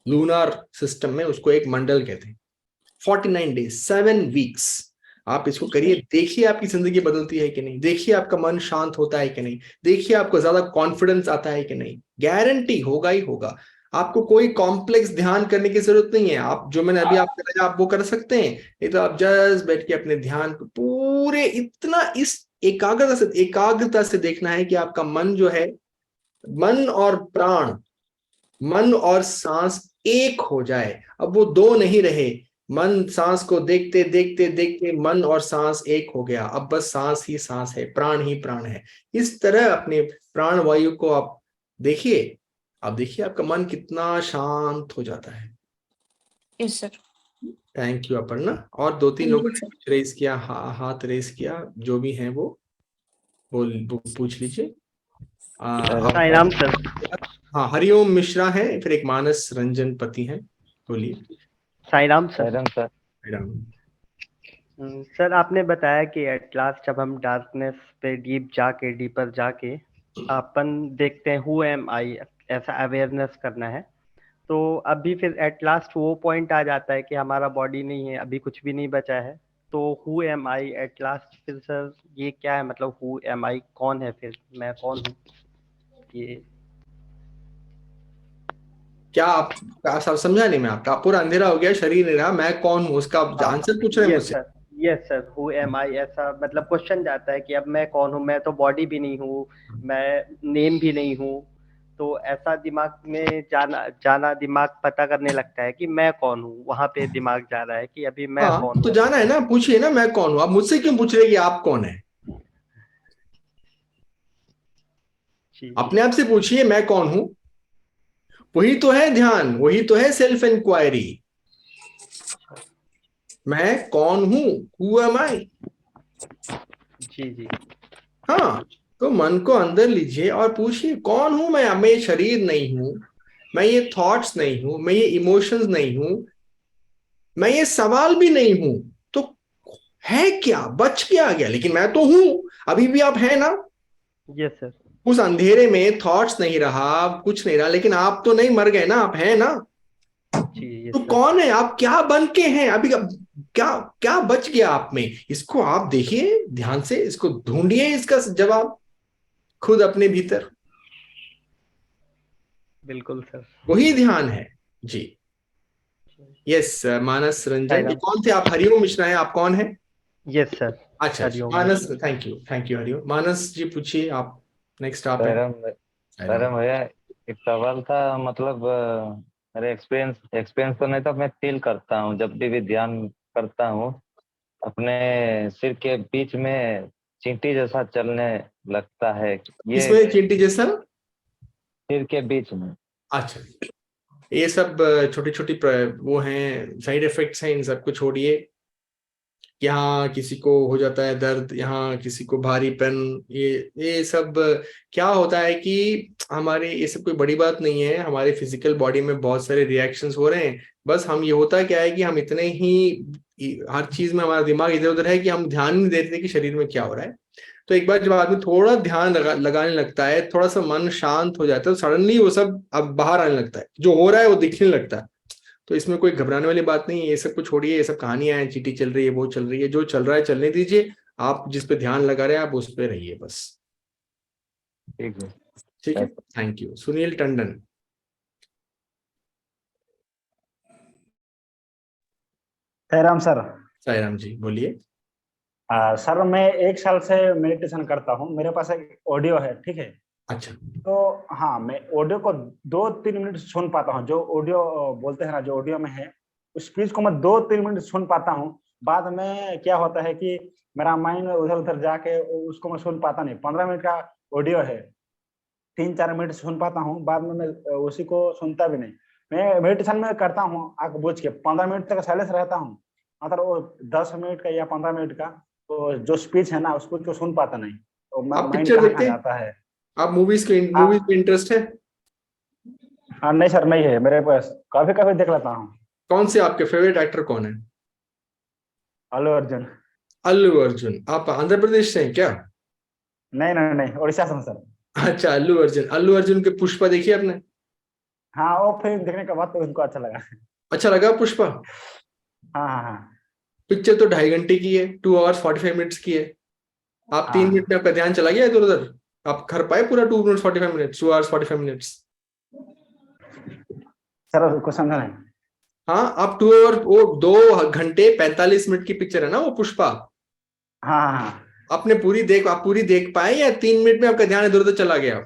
लूनार सिस्टम में उसको एक मंडल कहते हैं। 49 डेज, 7 वीक्स आप इसको करिए। देखिए आपकी जिंदगी बदलती है कि नहीं, देखिए आपका मन शांत होता है कि नहीं, देखिए आपको ज्यादा कॉन्फिडेंस आता है कि नहीं। गारंटी होगा ही होगा। आपको कोई कॉम्प्लेक्स ध्यान करने की जरूरत नहीं है। आप जो मैंने अभी आपको बताया आप वो कर सकते हैं। नहीं तो आप जस्ट बैठ के अपने ध्यान को पूरे इतना इस एकाग्रता से देखना है कि आपका मन जो है, मन और प्राण, मन और सांस एक हो जाए। अब वो दो नहीं रहे। मन सांस को देखते देखते देखते मन और सांस एक हो गया। अब बस सांस ही सांस है, प्राण ही प्राण है। इस तरह अपने प्राण वायु को आप देखिए। अब देखिए आपका मन कितना शांत हो जाता है। Yes sir. Thank you Aparna. और 2-3 लोगों ने रेस किया, हाथ रेस किया, जो भी हैं वो पूछ लीजिए। साई राम सर। हाँ, हरिओम मिश्रा है, फिर एक मानस रंजन पति है। बोलिए। साई राम सर। सर आपने बताया कि एट लास्ट जब हम डार्कनेस पे डीपर जाके अपन देखते हैं हु एम आई, ऐसा अवेयरनेस करना है। तो अभी फिर एट लास्ट वो पॉइंट आ जाता है कि हमारा बॉडी नहीं है, अभी कुछ भी नहीं बचा है। तो who am I at last, फिर सर ये क्या है? मतलब हु एम आई कौन है? फिर मैं कौन हूँ? ये क्या आप समझा नहीं मैं आपका? पूरा अंधेरा हो गया, शरीर नहीं रहा, मैं कौन हूँ उसका आंसर पूछ रहे हैं मुझसे? यस सर, हु एम आई, ऐसा मतलब क्वेश्चन जाता है कि अब मैं कौन हूँ? मैं तो बॉडी भी नहीं हूँ, मैं नेम भी नहीं हूँ। तो ऐसा दिमाग में जाना दिमाग पता करने लगता है कि मैं कौन हूँ। वहां पे दिमाग जा रहा है कि अभी मैं कौन हूँ। तो जाना है ना, पूछिए ना मैं कौन हूँ। आप मुझसे क्यों पूछ रहे कि आप कौन है? अपने आप से पूछिए मैं कौन हूँ। वही तो है ध्यान, वही तो है सेल्फ इंक्वायरी। मैं कौन हूँ, हु एम आई। जी। हाँ, तो मन को अंदर लीजिए और पूछिए कौन हूं मैं। मैं ये शरीर नहीं हूं, मैं ये थॉट्स नहीं हूं, मैं ये इमोशंस नहीं हूं, मैं ये सवाल भी नहीं हूं। तो है क्या? बच क्या आ गया? लेकिन मैं तो हूं। अभी भी आप हैं ना? Yes sir. उस अंधेरे में थॉट्स नहीं रहा, कुछ नहीं रहा, लेकिन आप तो नहीं मर गए ना, आप हैं ना? तो कौन है आप? क्या बन के हैं अभी? क्या क्या बच गया आप में? इसको आप देखिए ध्यान से, इसको ढूंढिए इसका जवाब खुद अपने भीतर। बिल्कुल सर, वही ध्यान है जी। यस मानस रंजन, कौन थे आप? हरिओम मिश्रा है, आप कौन है? Yes sir. अच्छा मानस, थैंक यू हरिओम। मानस जी पूछिए आप, नेक्स्ट आप है। भैया एक सवाल था, मतलब मेरे एक्सपीरियंस तो नहीं था, मैं फील करता हूँ जब भी ध्यान करता हूँ, अपने सिर के बीच में चींटी जैसा चलने लगता है। ये इसमें चींटी जैसा सिर के बीच में? अच्छा, ये सब छोटी छोटी वो हैं, साइड इफेक्ट्स हैं, इन सबको छोड़िए। यहाँ किसी को हो जाता है दर्द, यहाँ किसी को भारीपन, ये सब क्या होता है कि हमारे, ये सब कोई बड़ी बात नहीं है। हमारे फिजिकल बॉडी में बहुत सारे रिएक्शंस हो रहे हैं। बस हम, ये होता क्या है कि हम इतने ही हर चीज में हमारा दिमाग इधर उधर है कि हम ध्यान नहीं देते कि शरीर में क्या हो रहा है। तो एक बार जब आदमी थोड़ा ध्यान लगाने लगता है, थोड़ा सा मन शांत हो जाता है, तो सडनली वो सब अब बाहर आने लगता है, जो हो रहा है वो दिखने लगता है। तो इसमें कोई घबराने वाली बात नहीं है, ये सब कुछ छोड़िए, ये सब कहानियां हैं, चीटी चल रही है, वो चल रही है, जो चल रहा है चलने दीजिए, आप जिस पे ध्यान लगा रहे हैं आप उस पे रहिए बस। ठीक है, thank you. Sunil Tandon. Sairam sir. Sairam ji बोलिए। सर मैं 1 साल से मेडिटेशन करता हूँ, मेरे पास एक ऑडियो है, ठीक है। अच्छा। तो हाँ, मैं ऑडियो को 2-3 मिनट सुन पाता हूँ, जो ऑडियो बोलते हैं ना, जो ऑडियो में है उस स्पीच को मैं 2-3 मिनट सुन पाता हूँ। बाद में क्या होता है कि मेरा माइंड उधर उधर जाके उसको मैं सुन पाता नहीं। 15 मिनट का ऑडियो है, 3-4 मिनट सुन पाता हूँ, बाद में मैं उसी को सुनता भी नहीं। मैं मेडिटेशन में करता हूँ आंख बुझ के, 15 मिनट तक साइलेंस रहता हूँ, मतलब वो 10 मिनट का या 15 मिनट का, तो जो स्पीच है ना उसको तो सुन पाता नहीं, तो आप माइंड पिक्चर कहाँ देखते जाता है। आप मूवीज में इंटरेस्ट है? हाँ नहीं सर, नहीं है मेरे पास, कभी कभी देख लेता हूँ। कौन से आपके फेवरेट एक्टर कौन है? अल्लू अर्जुन। अल्लू अर्जुन। आप आंध्र प्रदेश से हैं क्या? नहीं नहीं नहीं, उड़ीसा से हूँ सर। अच्छा, अल्लू अर्जुन। अल्लू अर्जुन के पुष्पा देखी आपने? हाँ, वो फिल्म देखने के बाद तो उनको अच्छा लगा। अच्छा लगा पुष्पा? हाँ हाँ हाँ। पिक्चर तो 2.5 घंटे की है, 2 hours 45 minutes की है। आप 3 मिनट में आपका ध्यान चला गया इधर उधर? आप कर पाए पूरा 2 minutes 45 minutes, 2 hours 45 minutes? Sir उसको समझा नहीं। हाँ, आप 2 घंटे 45 मिनट की पिक्चर है ना वो पुष्पा? हाँ हाँ। आप पूरी देख पाए या 3 मिनट में आपका ध्यान इधर उधर चला गया?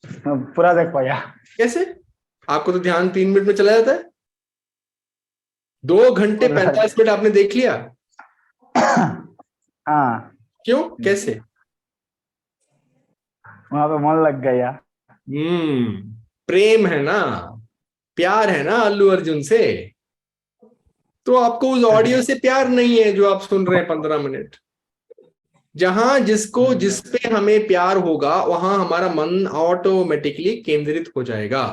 पूरा देख पाया। कैसे? आपको तो ध्यान 3 मिनट में चला जाता है। 2 घंटे 45 मिनट आपने देख लिया? हाँ। क्यों, कैसे? वहां पे मन लग गया। प्रेम है ना, प्यार है ना अल्लू अर्जुन से, तो आपको उस ऑडियो से प्यार नहीं है जो आप सुन रहे हैं 15 मिनट। जहां जिस पे हमें प्यार होगा वहां हमारा मन ऑटोमेटिकली केंद्रित हो जाएगा।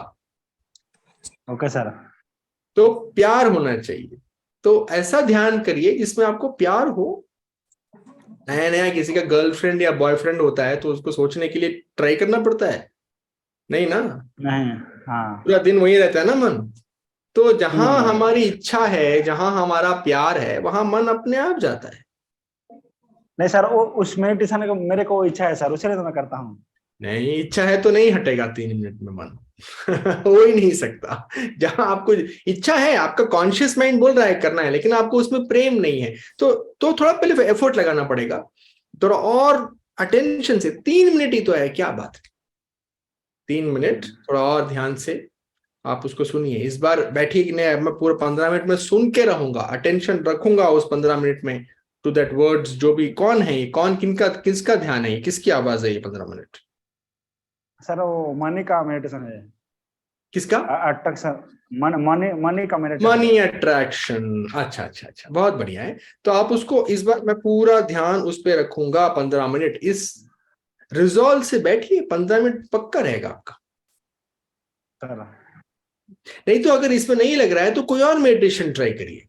Okay sir. तो प्यार होना चाहिए, तो ऐसा ध्यान करिए जिसमें आपको प्यार हो। नया नया किसी का गर्लफ्रेंड या बॉयफ्रेंड होता है तो उसको सोचने के लिए ट्राई करना पड़ता है, नहीं ना? नहीं। हाँ। पूरा दिन वही रहता है ना मन। तो जहां हमारी इच्छा है, जहां हमारा प्यार है, वहां मन अपने आप जाता है। नहीं सर, वो उस मेडिटेशन को मेरे को इच्छा है सर, उसीलिए तो मैं करता हूँ। नहीं, इच्छा है तो नहीं हटेगा 3 मिनट में मन। हो ही नहीं सकता। जहां आपको इच्छा है, आपका कॉन्शियस माइंड बोल रहा है करना है, लेकिन आपको उसमें प्रेम नहीं है, तो थोड़ा पहले एफर्ट लगाना पड़ेगा, थोड़ा और अटेंशन से। 3 मिनट ही तो है, क्या बात है। 3 मिनट थोड़ा और ध्यान से आप उसको सुनिए। इस बार बैठिए कि नहीं, मैं पूरा 15 मिनट में सुन के रहूंगा, अटेंशन रखूंगा उस 15 मिनट में टू दैट वर्ड्स। जो भी कौन है ये, कौन किसका ध्यान है, किसकी आवाज है ये 15 मिनट? सर वो मनी का मेडिटेशन है। किसका? अट्रैक्शन, मनी का मेडिटेशन। Money attraction. अच्छा अच्छा अच्छा, बहुत बढ़िया है। तो आप उसको, इस बार मैं पूरा ध्यान उस पर रखूंगा 15 मिनट। इस रिजॉल्व से बैठिए, 15 मिनट पक्का रहेगा आपका। नहीं तो अगर इसमें नहीं लग रहा है तो कोई और मेडिटेशन ट्राई करिए।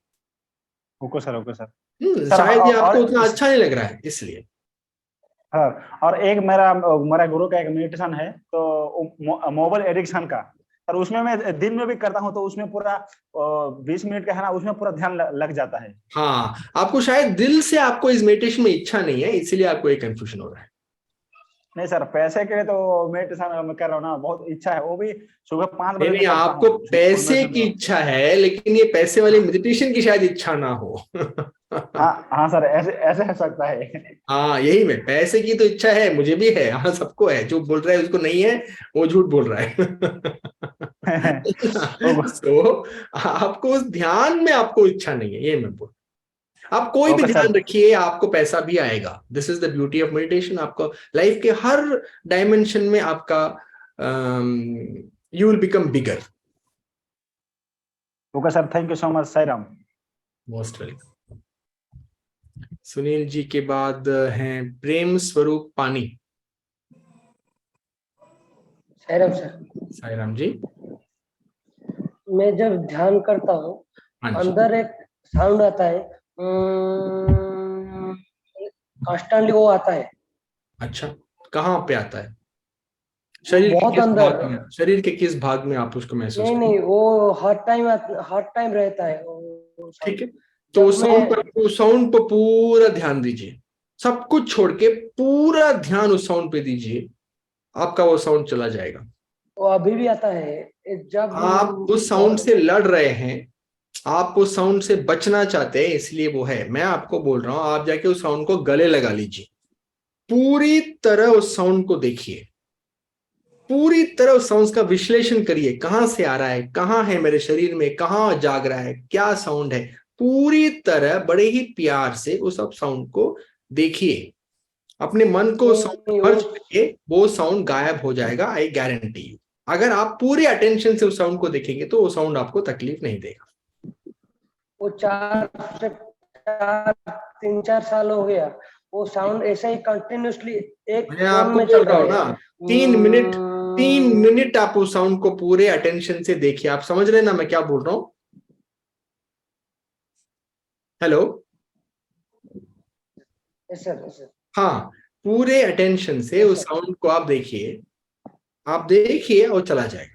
Okay sir, okay sir. शायद ये आपको उतना अच्छा नहीं लग रहा है इसलिए। हाँ, और एक मेरा गुरु का एक मेडिटेशन है, तो मोबाइल एडिक्शन का सर, उसमें मैं दिन में भी करता हूँ, तो उसमें पूरा 20 मिनट का है ना, उसमें पूरा ध्यान लग जाता है। हाँ, आपको शायद दिल से आपको इस मेडिटेशन में इच्छा नहीं है, इसीलिए आपको एक कंफ्यूजन हो रहा है। नहीं सर, पैसे के लिए तो मेडिटेशन मैं कर रहा हूँ ना, बहुत इच्छा है, वो भी सुबह 5 बजे। नहीं, आपको पैसे की इच्छा है, लेकिन ये पैसे वाली मेडिटेशन की शायद इच्छा ना हो। हाँ सर, ऐसे हो सकता है। हाँ, यही में पैसे की तो इच्छा है, मुझे भी है, हाँ सबको है। जो बोल रहा है उसको नहीं है, वो झूठ बोल रहा है। तो आपको उस ध्यान में आपको इच्छा नहीं है, ये मैं बोल। आप कोई भी ध्यान रखिए, आपको पैसा भी आएगा। This is the beauty of meditation. आपको लाइफ के हर डायमेंशन में आपका you will become bigger. Okay sir, thank you so much. Sairam. Most welcome. Sunil ji के बाद हैं प्रेम स्वरूप पानी। साईराम सर। साईराम जी। मैं जब ध्यान करता हूँ, अंदर एक साउंड आता है, कॉन्स्टेंटली वो आता है, अच्छा, कहाँ पे आता है? शरीर के बहुत किस अंदर। भाग में? शरीर के किस भाग में आप उसको महसूस नहीं करते नहीं, वो हर टाइम रहता है वो हैं? ठीक है, तो जब उस साउंड पर पूरा ध्यान दीजिए, सब कुछ छोड़ के पूरा ध्यान उस साउंड पे दीजिए, आपका वो साउंड चला जाएगा। वो अभी भी आता है जब आप उस साउंड से लड़ रहे हैं, आप उस साउंड से बचना चाहते हैं, इसलिए वो है। मैं आपको बोल रहा हूं, आप जाके उस साउंड को गले लगा लीजिए, पूरी तरह उस साउंड को देखिए, पूरी तरह उस साउंड का विश्लेषण करिए, कहां से आ रहा है, कहां है मेरे शरीर में, कहां जाग रहा है, क्या साउंड है, पूरी तरह बड़े ही प्यार से उस साउंड को देखिए, अपने मन को साउंड मर्ज करिए, वो साउंड गायब हो जाएगा, आई गारंटी यू। अगर आप पूरे अटेंशन से उस साउंड को देखेंगे तो वो साउंड आपको तकलीफ नहीं देगा। वो 3-4 साल हो गया, वो साउंड ऐसे ही कंटिन्यूसली एक मैं टोन आपको में बोल चल रहा हूँ रहा ना, है। 3 मिनट आप उस साउंड को पूरे अटेंशन से देखिए। आप समझ रहे हैं ना मैं क्या बोल रहा हूँ? हेलो, सर हाँ, पूरे अटेंशन से उस साउंड को आप देखिए, आप देखिए और चला जाएगा।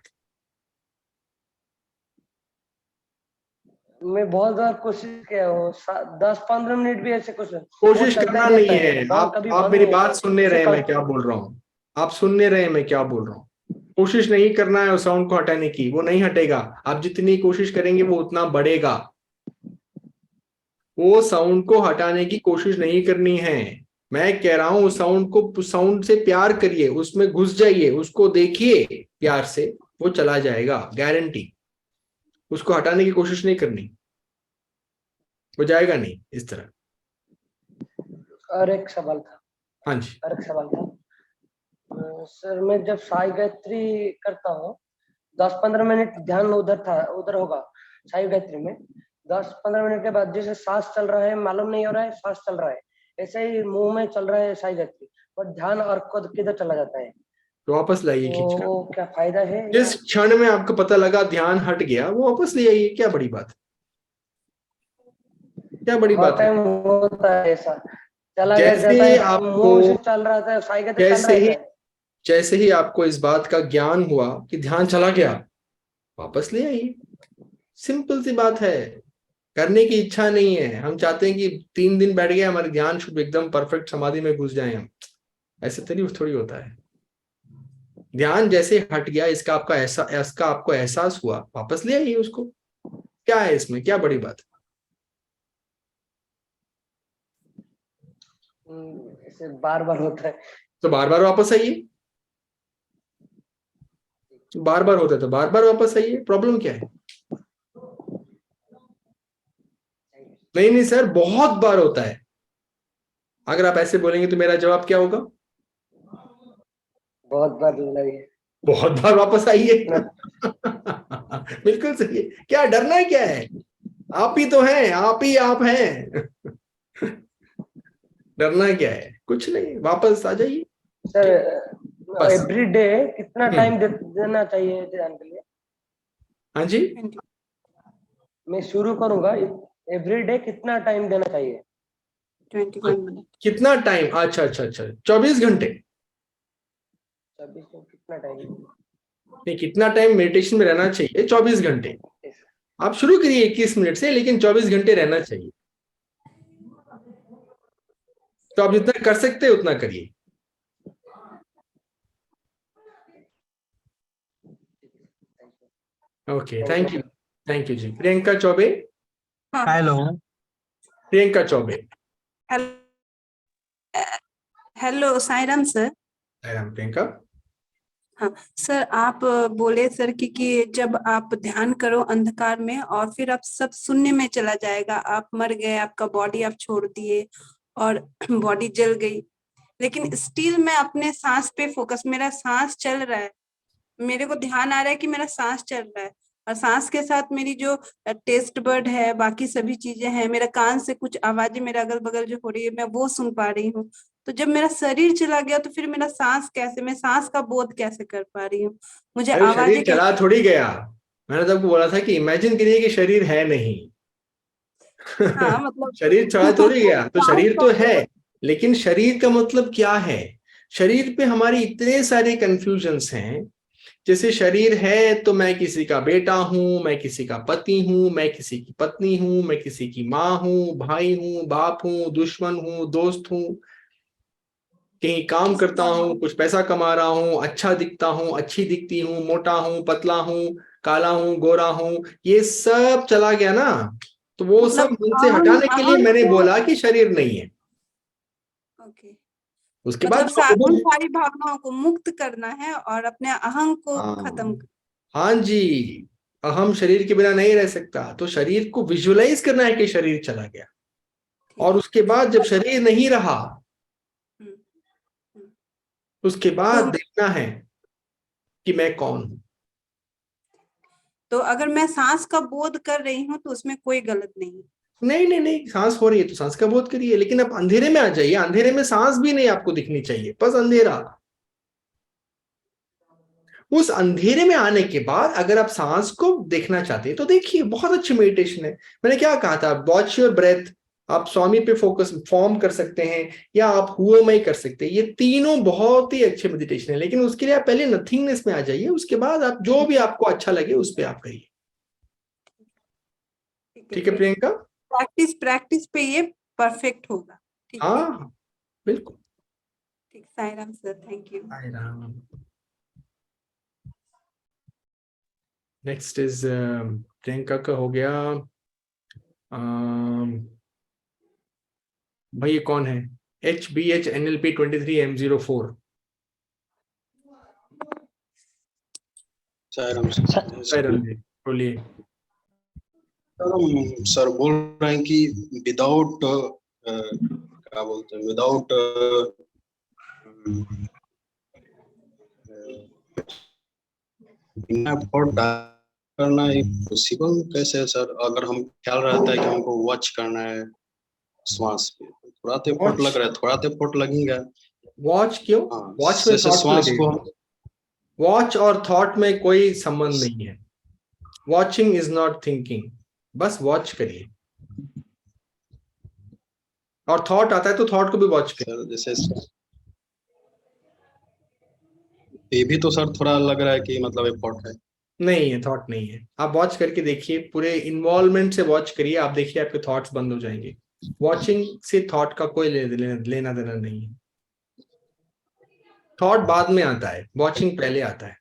मैं बहुत बार कोशिश किया, वो 10-15 मिनट भी ऐसे कोशिश करना नहीं है, आप मेरी बात सुनने रहे मैं क्या बोल रहा हूँ, आप सुनने रहे मैं क्या बोल रहा हूँ। कोशिश नहीं करना है उस साउंड को हटाने की, वो नहीं हटेगा। आप जितनी कोशिश करेंगे वो उतना बढ़ेगा। वो साउंड को हटाने की कोशिश नहीं करनी है। मैं कह रहा हूं उस साउंड को, साउंड से प्यार करिए, उसमें घुस जाइए, उसको देखिए प्यार से, वो चला जाएगा, गारंटी। उसको हटाने की कोशिश नहीं करनी, वो जाएगा नहीं इस तरह। और एक सवाल था। हाँ जी। और एक सवाल था सर, मैं जब साई गायत्री करता हूँ 10-15 मिनट ध्यान उधर होगा साई गायत्री में। 10-15 मिनट के बाद जैसे सांस चल रहा है, मालूम नहीं हो रहा है सांस चल रहा है, ऐसे ही मुंह में चल रहा है साई गायत्री, और ध्यान और खुद किधर चला जाता है। तो वापस लाइए खींचकर। वो क्या फायदा है? जिस क्षण में आपको पता लगा ध्यान हट गया, वो वापस ले आइए, क्या बड़ी बात है, क्या बड़ी बात है। होता है ऐसा, चला जैसे आपको, चल रहा था साई गायत्री चल रहा था, जैसे ही आपको इस बात का ज्ञान हुआ कि ध्यान चला गया, वापस ले आइए। सिंपल सी बात है, करने की इच्छा नहीं है। हम चाहते हैं कि 3 दिन बैठ गए, हमारे ध्यान शुभ एकदम परफेक्ट समाधि में घुस जाए हम, ऐसे थोड़ी होता है। ध्यान जैसे हट गया, इसका आपको एहसास हुआ, वापस ले आइए उसको। क्या है इसमें, क्या बड़ी बात है? ऐसे बार बार होता है तो बार बार वापस आइए, बार बार होता है तो बार बार वापस आइए, प्रॉब्लम क्या है? नहीं सर, बहुत बार होता है। अगर आप ऐसे बोलेंगे तो मेरा जवाब क्या होगा? बहुत बार लगे, बहुत बार वापस आइए। बिल्कुल सही है। क्या डरना क्या है? आप ही तो हैं, आप हैं। डरना क्या है? कुछ नहीं, वापस आ जाइए सर। एवरी डे कितना टाइम देना चाहिए ध्यान के लिए? हाँ जी, मैं शुरू करूंगा। एवरी डे कितना टाइम देना चाहिए? 21 मिनट। कितना टाइम? अच्छा 24 घंटे। 24 को कितना टाइम? नहीं, कितना टाइम मेडिटेशन में रहना चाहिए? 24 घंटे। आप शुरू करिए 21 मिनट से, लेकिन 24 घंटे रहना चाहिए। तो आप जितना कर सकते हैं उतना करिए। Okay, thank you ji. Priyanka Chaubey. Hello. Priyanka Chaubey. Hello Sairam sir. Sairam Priyanka. हाँ सर, आप बोले सर कि जब आप ध्यान करो अंधकार में और फिर आप सब शून्य में चला जाएगा, आप मर गए, आपका बॉडी आप छोड़ दिए और बॉडी जल गई, लेकिन स्टिल मैं अपने सांस पे फोकस, मेरा सांस चल रहा है, मेरे को ध्यान आ रहा है कि मेरा सांस चल रहा है, और सांस के साथ मेरी जो टेस्ट बर्ड है, बाकी सभी चीजें हैं, मेरा कान से कुछ आवाजें मेरे अगल बगल जो हो रही है मैं वो सुन पा रही हूँ। तो जब मेरा शरीर चला गया तो फिर मेरा सांस कैसे, मैं सांस का बोध कैसे कर पा रही हूँ? मुझे आवाजें चला थोड़ी गया। मैंने तो आपको बोला था कि इमेजिन करिए कि शरीर है नहीं। हाँ मतलब शरीर चला थोड़ी गया। तो शरीर तो है, लेकिन शरीर का मतलब क्या है? शरीर पे हमारे इतने सारे कंफ्यूजन्स हैं। जैसे शरीर है तो मैं किसी का बेटा हूं, मैं किसी का पति हूं, मैं किसी की पत्नी हूं, मैं किसी की माँ हूं, भाई हूं, बाप हूं, दुश्मन हूं, दोस्त हूं, कहीं काम करता हूं, कुछ पैसा कमा रहा हूं, अच्छा दिखता हूं, अच्छी दिखती हूं, मोटा हूं, पतला हूं, काला हूं, गोरा हूं, ये सब चला गया ना। तो वो सब मन से हटाने के लिए मैंने बोला कि शरीर नहीं है। ओके, उसके मतलब बाद उन सारी भावनाओं को मुक्त करना है और अपने अहंग को खत्म हाँ जी, अहम शरीर के बिना नहीं रह सकता। तो शरीर को विजुअलाइज करना है कि शरीर चला गया, और उसके बाद जब शरीर नहीं रहा, उसके बाद देखना है कि मैं कौन हूं। तो अगर मैं सांस का बोध कर रही हूँ तो उसमें कोई गलत नहीं। नहीं नहीं नहीं, सांस हो रही है तो सांस का बोध करिए, लेकिन आप अंधेरे में आ जाइए। अंधेरे में सांस भी नहीं आपको दिखनी चाहिए, बस अंधेरा। उस अंधेरे में आने के बाद अगर आप सांस को देखना चाहते हैं तो देखिए, बहुत अच्छी मेडिटेशन है। मैंने क्या कहा था, वॉच योर ब्रेथ। आप स्वामी पे फोकस फॉर्म कर सकते हैं, या आप हुए में कर सकते हैं। ये तीनों बहुत ही अच्छे मेडिटेशन है, लेकिन उसके लिए आप पहले नथिंगनेस में आ जाइए। उसके बाद आप जो भी आपको अच्छा लगे उस पर आप करिए। ठीक है प्रियंका, प्रैक्टिस प्रैक्टिस पे ये परफेक्ट होगा। ठीक है, हाँ बिल्कुल। ठीक, Sai Ram sir, thank you. Sai Ram. Next is Priyanka का हो गया। भाई ये कौन है? HBHNLP 23M04। साईराम जी बोलिए। सर बोल रहे हैं कि विदाउट क्या बोलते हैं, विदाउट बिना एफर्ट करना पॉसिबल कैसे है सर? अगर हम ख्याल रहता है कि हमको वॉच करना है श्वास पे, थोड़ा तो एफर्ट लग रहा है, थोड़ा तो एफर्ट लगेगा। वॉच क्यों? वॉच में जैसे थॉट श्वास को लगेगा। वॉच और थॉट में कोई संबंध नहीं है। वॉचिंग इज नॉट थिंकिंग, बस वॉच करिए। और थॉट आता है तो थॉट को भी वॉच करिए। जैसे ये भी तो सर थोड़ा लग रहा है कि मतलब एफर्ट है। नहीं है, थॉट नहीं है। आप वॉच करके देखिए, पूरे इन्वॉल्वमेंट से वॉच करिए, आप देखिए आपके थॉट्स बंद हो जाएंगे। वॉचिंग से थॉट का कोई लेना देना नहीं है। थॉट बाद में आता है, वॉचिंग पहले आता है।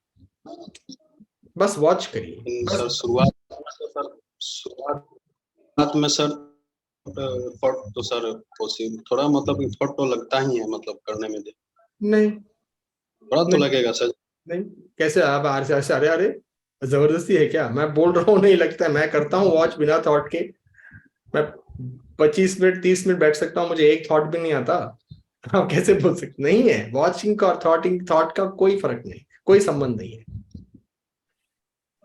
बस वॉच करिए। सर शुरुआत में सर एफर्ट तो सर पॉसिबल थोड़ा मतलब एफर्ट तो लगता ही है, मतलब करने में नहीं थोड़ा तो लगेगा सर। नहीं, कैसे आप अरे अरे जबरदस्ती है क्या? मैं बोल रहा हूँ नहीं लगता है, मैं करता हूँ वॉच बिना थॉट के। मैं 25 मिनट 30 मिनट बैठ सकता हूँ, मुझे एक थॉट भी नहीं आता। आप कैसे बोल सकते? नहीं है, वॉचिंग का और थॉट का कोई फर्क नहीं, कोई संबंध नहीं है।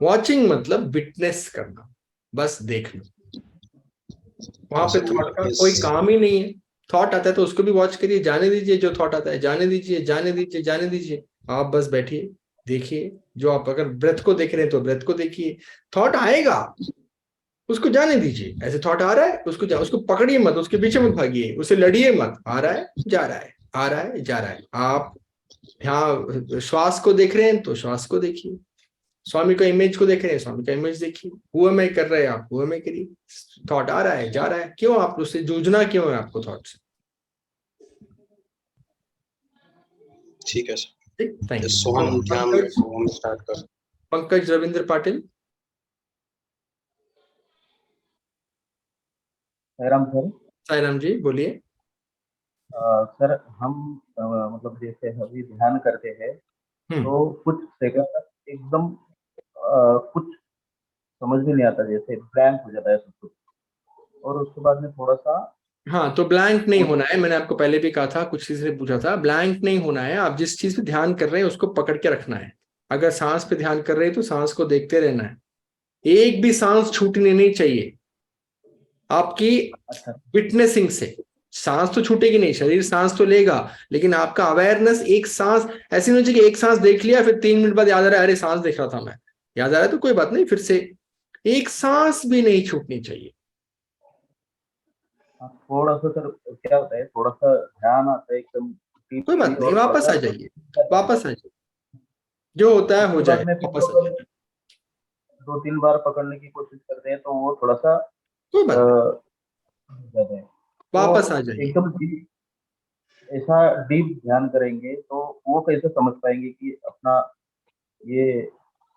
वॉचिंग मतलब विटनेस करना, बस देखना। वहां पे थॉट का कोई काम ही नहीं है। थॉट आता है तो उसको भी वॉच करिए, जाने दीजिए। जो थॉट आता है जाने दीजिए, जाने दीजिए, जाने दीजिए। आप बस बैठिए, देखिए। जो आप अगर ब्रेथ को देख रहे हैं तो ब्रेथ को देखिए। थॉट आएगा, उसको जाने दीजिए। ऐसे थॉट आ रहा है, उसको पकड़िए मत, उसके पीछे मत भागिए, उसे लड़िए मत। आ रहा है, जा रहा है, आ रहा है, जा रहा है। आप यहाँ श्वास को देख रहे हैं तो श्वास को देखिए। स्वामी का इमेज को देख रहे हैं, स्वामी का इमेज देखिए। हुआ मैं कर रहे हैं आप, हुआ मैं करिए। थॉट आ रहा है, जा रहा है, क्यों आप उससे जूझना क्यों है आपको थॉट से? ठीक है सर, ठीक, thank you. Pankaj Ravindra Patil. Sairam sir. Sairam ji बोलिए। सर हम मतलब जैसे अभी ध्यान करते हैं तो कुछ सेकंड तक एकदम कुछ समझ भी नहीं आता, जैसे ब्लैंक हो जाता है सब कुछ, और उसके बाद में थोड़ा सा। हाँ, तो ब्लैंक नहीं होना है। मैंने आपको पहले भी कहा था, कुछ चीज से पूछा था, ब्लैंक नहीं होना है। आप जिस चीज पे ध्यान कर रहे हैं उसको पकड़ के रखना है। अगर सांस पे ध्यान कर रहे हैं तो सांस को देखते रहना है। एक भी सांस छूटनी नहीं चाहिए आपकी विटनेसिंग से। सांस तो छूटेगी नहीं, शरीर सांस तो लेगा, लेकिन आपका अवेयरनेस एक सांस ऐसी नहीं चाहिए कि एक सांस देख लिया फिर 3 मिनट बाद याद आ रहा है अरे सांस देख रहा था मैं। याद आ रहा है तो कोई बात नहीं, फिर से। एक सांस भी नहीं छूटनी चाहिए। थोड़ा सा सर क्या होता है, थोड़ा सा ध्यान आता है एकदम कोई बात नहीं, वापस आ जाइए, वापस आ जाइए, जो होता है हो जाए, वापस आ जाइए। 2-3 बार पकड़ने की कोशिश करते हैं तो वो थोड़ा सा कोई बात नहीं, ज्यादा है। वापस तो आ जाइए। एकदम ऐसा डीप ध्यान करेंगे तो वो कैसे समझ पाएंगे कि अपना ये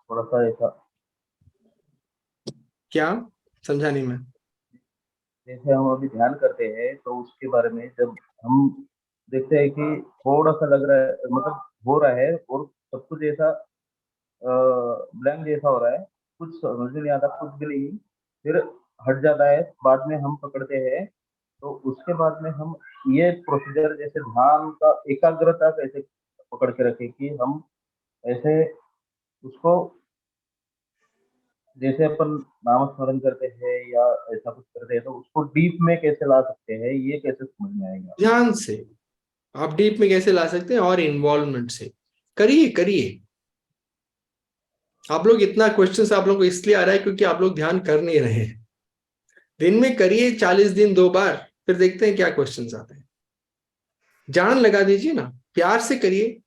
थोड़ा सा ऐसा, क्या समझा नहीं मैं? जैसे हम अभी ध्यान करते हैं तो उसके बारे में जब हम देखते हैं कि थोड़ा सा लग रहा है, मतलब हो रहा है और सब कुछ ऐसा ब्लैंक जैसा हो रहा है, कुछ समझ में नहीं आता, कुछ भी नहीं, फिर हट जाता है, बाद में हम पकड़ते हैं तो उसके बाद में हम ये प्रोसीजर जैसे ध्यान का एकाग्रता कैसे पकड़ के रखें कि हम ऐसे उसको, जैसे अपन नाम स्मरण करते हैं या ऐसा कुछ करते हैं तो उसको डीप में कैसे ला सकते हैं, ये कैसे समझ में आएगा? ध्यान से आप डीप में कैसे ला सकते हैं, और इन्वॉल्वमेंट से करिए करिए। आप लोग इतना क्वेश्चंस आप लोग को इसलिए आ रहा है क्योंकि आप लोग ध्यान कर नहीं रहे हैं। दिन में करिए 40 दिन 2 बार, फिर देखते हैं क्या क्वेश्चंस आते हैं। जान लगा दीजिए ना, प्यार से करिए,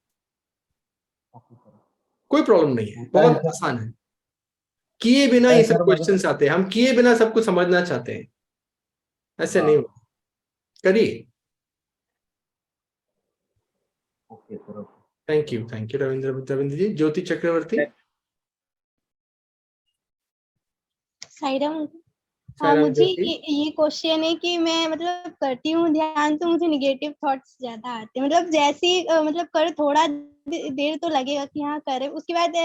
कोई प्रॉब्लम नहीं है, बहुत आसान है। किए बिना ये सब क्वेश्चंस आते हैं, हम किए बिना सब कुछ समझना चाहते हैं, ऐसे नहीं होता, करिए। थैंक यू रविंद्र जी। ज्योति चक्रवर्ती। साईराम। हाँ, मुझे ये क्वेश्चन है कि मैं मतलब करती हूँ ध्यान तो मुझे निगेटिव थॉट्स ज्यादा आते हैं, मतलब जैसे ही मतलब करो थोड़ा देर तो लगेगा कि हाँ करे, उसके बाद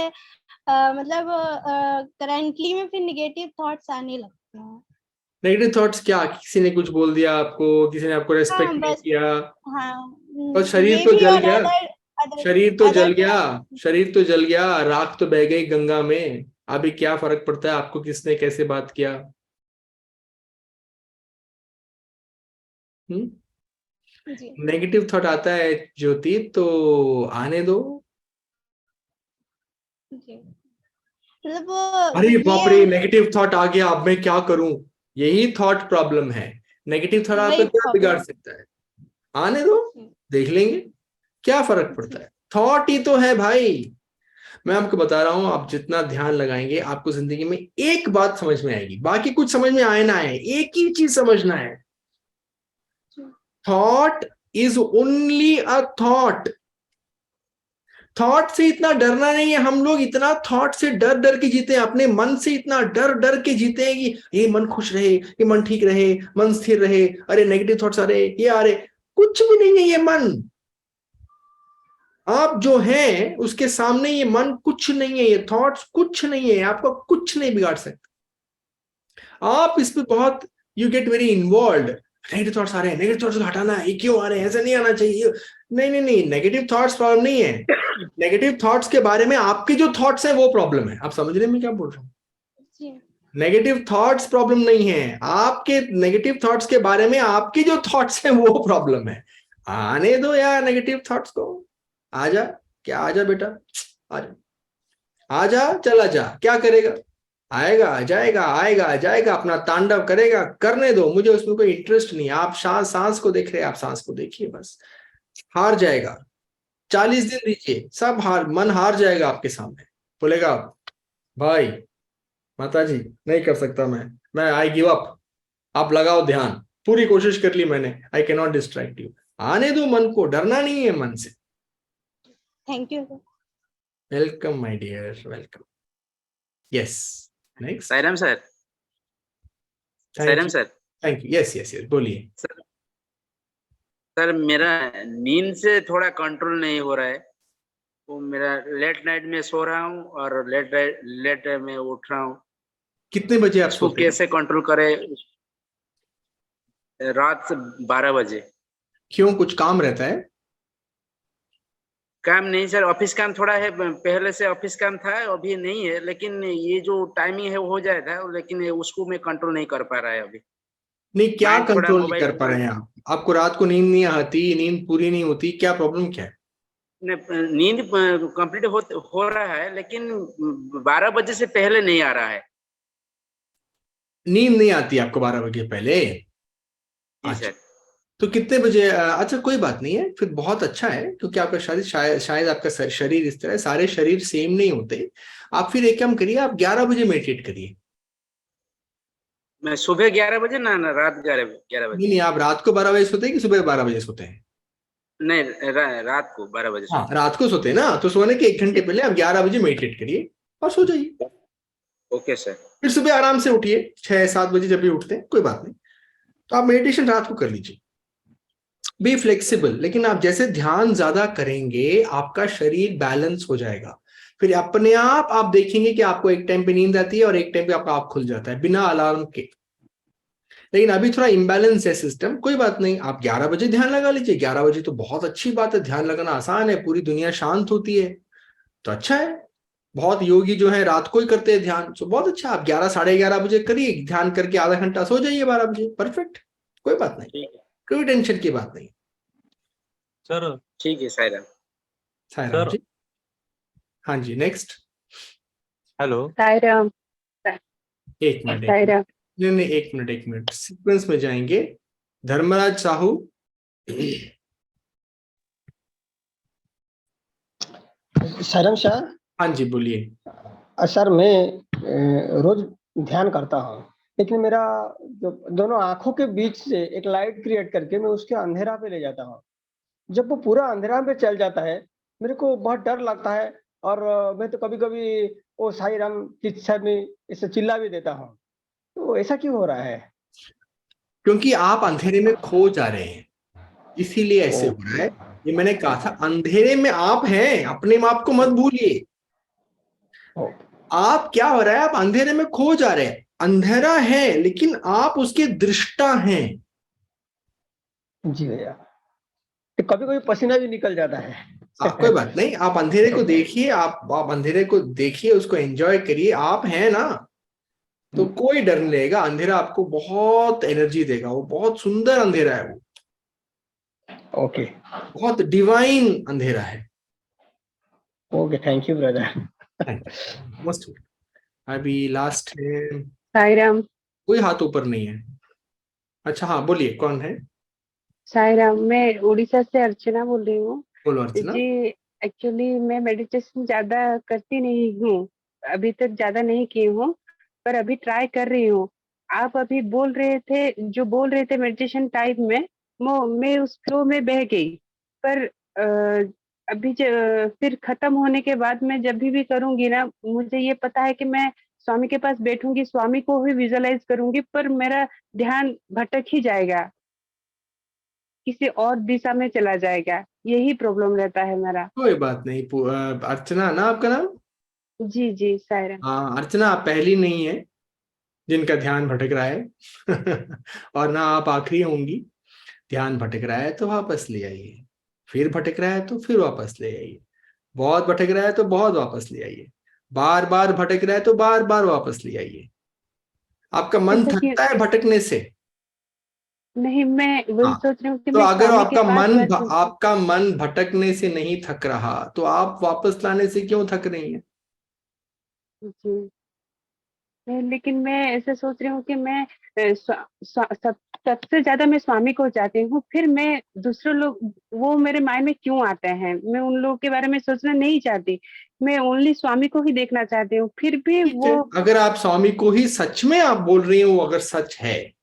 मतलब करंटली में फिर निगेटिव थॉट्स आने लगते हैं। नेगेटिव थॉट्स क्या? किसी ने कुछ बोल दिया आपको, किसी ने आपको रेस्पेक्ट नहीं किया, हाँ, और शरीर ये तो भी जल और गया, शरीर तो जल गया, शरीर तो जल गया, राख तो बह गई गंगा में, अभी क्या फर्क पड़ता है आपको किसने कैसे बात किया? नेगेटिव थॉट आता है ज्योति, तो आने दो। मतलब अरे बाप रे, नेगेटिव थॉट आ गया, अब मैं क्या करूं? यही थॉट प्रॉब्लम है। नेगेटिव थॉट आता है, क्या बिगाड़ सकता है? आने दो, देख लेंगे, क्या फर्क पड़ता है? थॉट ही तो है भाई। मैं आपको बता रहा हूं, आप जितना ध्यान लगाएंगे आपको जिंदगी में एक बात समझ में आएगी, बाकी कुछ समझ में आए ना आए, एक ही चीज समझना है, thought is only a thought. Thought से इतना डरना नहीं है, हम लोग इतना थॉट से डर डर के जीते हैं, अपने मन से इतना डर डर के जीते हैं कि ये मन खुश रहे, ये मन ठीक रहे, मन स्थिर रहे, अरे नेगेटिव थॉट्स आ रहे, ये आ रहे, कुछ भी नहीं है ये मन। आप जो हैं उसके सामने ये मन कुछ नहीं है, ये थॉट्स कुछ नहीं है, आपको कुछ नहीं बिगाड़ सकते। आप इस पे बहुत you get very involve, negative thoughts आ रहे हैं, नेगेटिव थॉट्स को हटाना है, ये क्यों आ रहे हैं, ऐसा नहीं आना चाहिए। नहीं नहीं नहीं, नेगेटिव थॉट्स प्रॉब्लम नहीं है, नेगेटिव थॉट्स के बारे में आपके जो थॉट्स हैं वो प्रॉब्लम है। आप समझ रहे हैं मैं क्या बोल रहा हूँ? नेगेटिव थॉट्स प्रॉब्लम नहीं है, आपके नेगेटिव थॉट्स के बारे में आपके जो थॉट्स हैं वो प्रॉब्लम है। आने दो यार नेगेटिव थॉट्स को, आजा, क्या आजा बेटा, आजा, आजा, चला जा, क्या करेगा? आएगा जाएगा, आएगा जाएगा, अपना तांडव करेगा, करने दो, मुझे उसमें कोई इंटरेस्ट नहीं। आप सांस को देख रहे हैं, आप सांस को देखिए, बस हार जाएगा। 40 दिन दीजिए, सब मन हार जाएगा आपके सामने, बोलेगा भाई माता जी नहीं कर सकता मैं आई गिव अप। आप लगाओ ध्यान, पूरी कोशिश कर ली मैंने, I can not distract you. आने दो मन को, डरना नहीं है मन से। Thank you. Welcome my dear, welcome. Yes, next. Sairam sir. Sairam sir. Thank you. Yes yes yes, बोलिए। सर मेरा नींद से थोड़ा कंट्रोल नहीं हो रहा है, तो मेरा लेट नाइट में सो रहा हूँ और लेट में उठ रहा हूँ। कितने बजे आप सोते हैं? कैसे कंट्रोल करें? रात 12 बजे। क्यों, कुछ काम रहता है? काम नहीं सर, ऑफिस काम थोड़ा है, पहले से ऑफिस काम था, अभी नहीं है, लेकिन ये जो टाइमिंग है वो हो जाएगा, लेकिन उसको मैं कंट्रोल नहीं कर पा रहा है अभी। नहीं, क्या कंट्रोल नहीं कर पा रहे हैं आप? आपको रात को नींद नहीं आती, नींद पूरी नहीं होती, क्या प्रॉब्लम क्या है? नींद कंप्लीट हो रहा है, लेकिन 12 बजे से पहले नहीं आ रहा है। नींद नहीं आती आपको 12 बजे पहले? जी सर। तो कितने बजे? अच्छा कोई बात नहीं है, फिर बहुत अच्छा है, क्योंकि आपका शायद आपका शरीर इस तरह, सारे शरीर सेम नहीं होते। आप फिर एक काम करिए, आप 11 बजे मेडिटेट करिए। मैं सुबह 11 बजे ना रात 11 बजे? नहीं, आप रात को 12 बजे सोते हैं कि सुबह 12 बजे सोते हैं? नहीं, रात को 12 बजे हाँ, रात को सोते हैं ना, तो सोने के 1 घंटे पहले आप 11 बजे मेडिटेट करिए और सो जाइए। Okay sir. फिर सुबह आराम से उठिए, 6-7 बजे जब भी उठते हैं, कोई बात नहीं। तो आप मेडिटेशन रात को कर लीजिए, बी फ्लेक्सिबल। लेकिन आप जैसे ध्यान ज्यादा करेंगे, आपका शरीर बैलेंस हो जाएगा। फिर अपने आप देखेंगे कि आपको एक टाइम पे नींद आती है और एक टाइम पे आपका आँख खुल जाता है बिना अलार्म के। लेकिन अभी थोड़ा इम्बैलेंस है सिस्टम, कोई बात नहीं, आप 11 बजे ध्यान लगा लीजिए। 11 बजे तो बहुत अच्छी बात है, ध्यान लगाना आसान है, पूरी दुनिया शांत होती है, तो अच्छा है। बहुत योगी जो है रात को ही करते हैं ध्यान, तो बहुत अच्छा। आप 11 साढ़े 11 बजे करिए ध्यान करके, आधा घंटा सो जाइए 12 बजे, परफेक्ट, कोई बात नहीं, कोई टेंशन की बात नहीं। सर ठीक है साईराम। साईराम जी। हाँ जी, नेक्स्ट। हेलो साईराम। एक मिनट साईराम। नहीं, एक मिनट सीक्वेंस में जाएंगे। धर्मराज साहू। साईराम सर। हाँ जी बोलिए। सर मैं रोज ध्यान करता हूँ, लेकिन मेरा जो दोनों आंखों के बीच से एक लाइट क्रिएट करके मैं उसके अंधेरा पे ले जाता हूँ। जब वो पूरा अंधेरा पे चल जाता है, मेरे को बहुत डर लगता है, और मैं तो कभी कभी ओ साईराम की इच्छा में इसे चिल्ला भी देता हूँ। तो ऐसा क्यों हो रहा है? क्योंकि आप अंधेरे में खो जा रहे हैं, इसीलिए ऐसे हो रहा है। ये मैंने कहा था, अंधेरे में आप हैं, अपने आप को मत भूलिए। आप क्या हो रहा है, आप अंधेरे में खो जा रहे हैं। अंधेरा है लेकिन आप उसके दृष्टा हैं। जी भैया, तो कभी कभी पसीना भी निकल जाता है। कोई बात नहीं, आप अंधेरे को देखिए, आप अंधेरे को देखिए, उसको एंजॉय करिए। आप हैं ना, तो कोई डर नहीं लगेगा। अंधेरा आपको बहुत एनर्जी देगा, वो बहुत सुंदर अंधेरा है वो। ओके। बहुत डिवाइन अंधेरा है। Okay, thank you brother. मस्त। अभी लास्ट है। साईराम। कोई हाथ ऊपर नहीं है। अच्छा हाँ बोलिए, कौन है? साईराम, मैं उड़ीसा से अर्चना बोल रही हूँ। बोलो अर्चना। जी, एक्चुअली मैं मेडिटेशन ज्यादा करती नहीं हूँ, अभी तक ज्यादा नहीं की हूँ, पर अभी ट्राई कर रही हूँ। आप अभी बोल रहे थे मेडिटेशन टाइप में, मैं उस फ्लो में बह गई। पर अभी फिर खत्म होने के बाद मैं जब भी करूंगी ना, मुझे ये पता है कि मैं स्वामी के पास बैठूंगी, स्वामी को भी विजुअलाइज करूंगी, पर मेरा ध्यान भटक ही जाएगा, किसी और दिशा में चला जाएगा। यही प्रॉब्लम रहता है मेरा। कोई बात नहीं। अर्चना ना आपका नाम? जी जी साईराम। हाँ अर्चना, आप पहली नहीं है जिनका ध्यान भटक रहा है और ना आप आखिरी होंगी। ध्यान भटक रहा है तो वापस ले आइए, फिर भटक रहा है तो फिर वापस ले आइए, बहुत भटक रहा है तो बहुत वापस ले आइए, बार बार भटक रहा है तो बार बार वापस ले आइए। आपका मन थकता है भटकने से? नहीं, मैं वही सोच रही हूँ कि तो मैं अगर स्वामी के आपका मन भटकने से नहीं थक रहा, तो आप वापस लाने से क्यों थक रही हैं? जी, लेकिन मैं ऐसे सोच रही हूँ कि मैं सबसे ज्यादा मैं स्वामी को चाहती हूँ, फिर मैं दूसरे लोग वो मेरे माइंड में क्यों आते हैं, मैं उन लोगों के बारे में सोचना नहीं चाहती, मैं ओनली स्वामी को ही देखना चाहती हूँ। फिर भी वो, अगर आप स्वामी को ही सच में आप बोल रही हो, अगर सच है,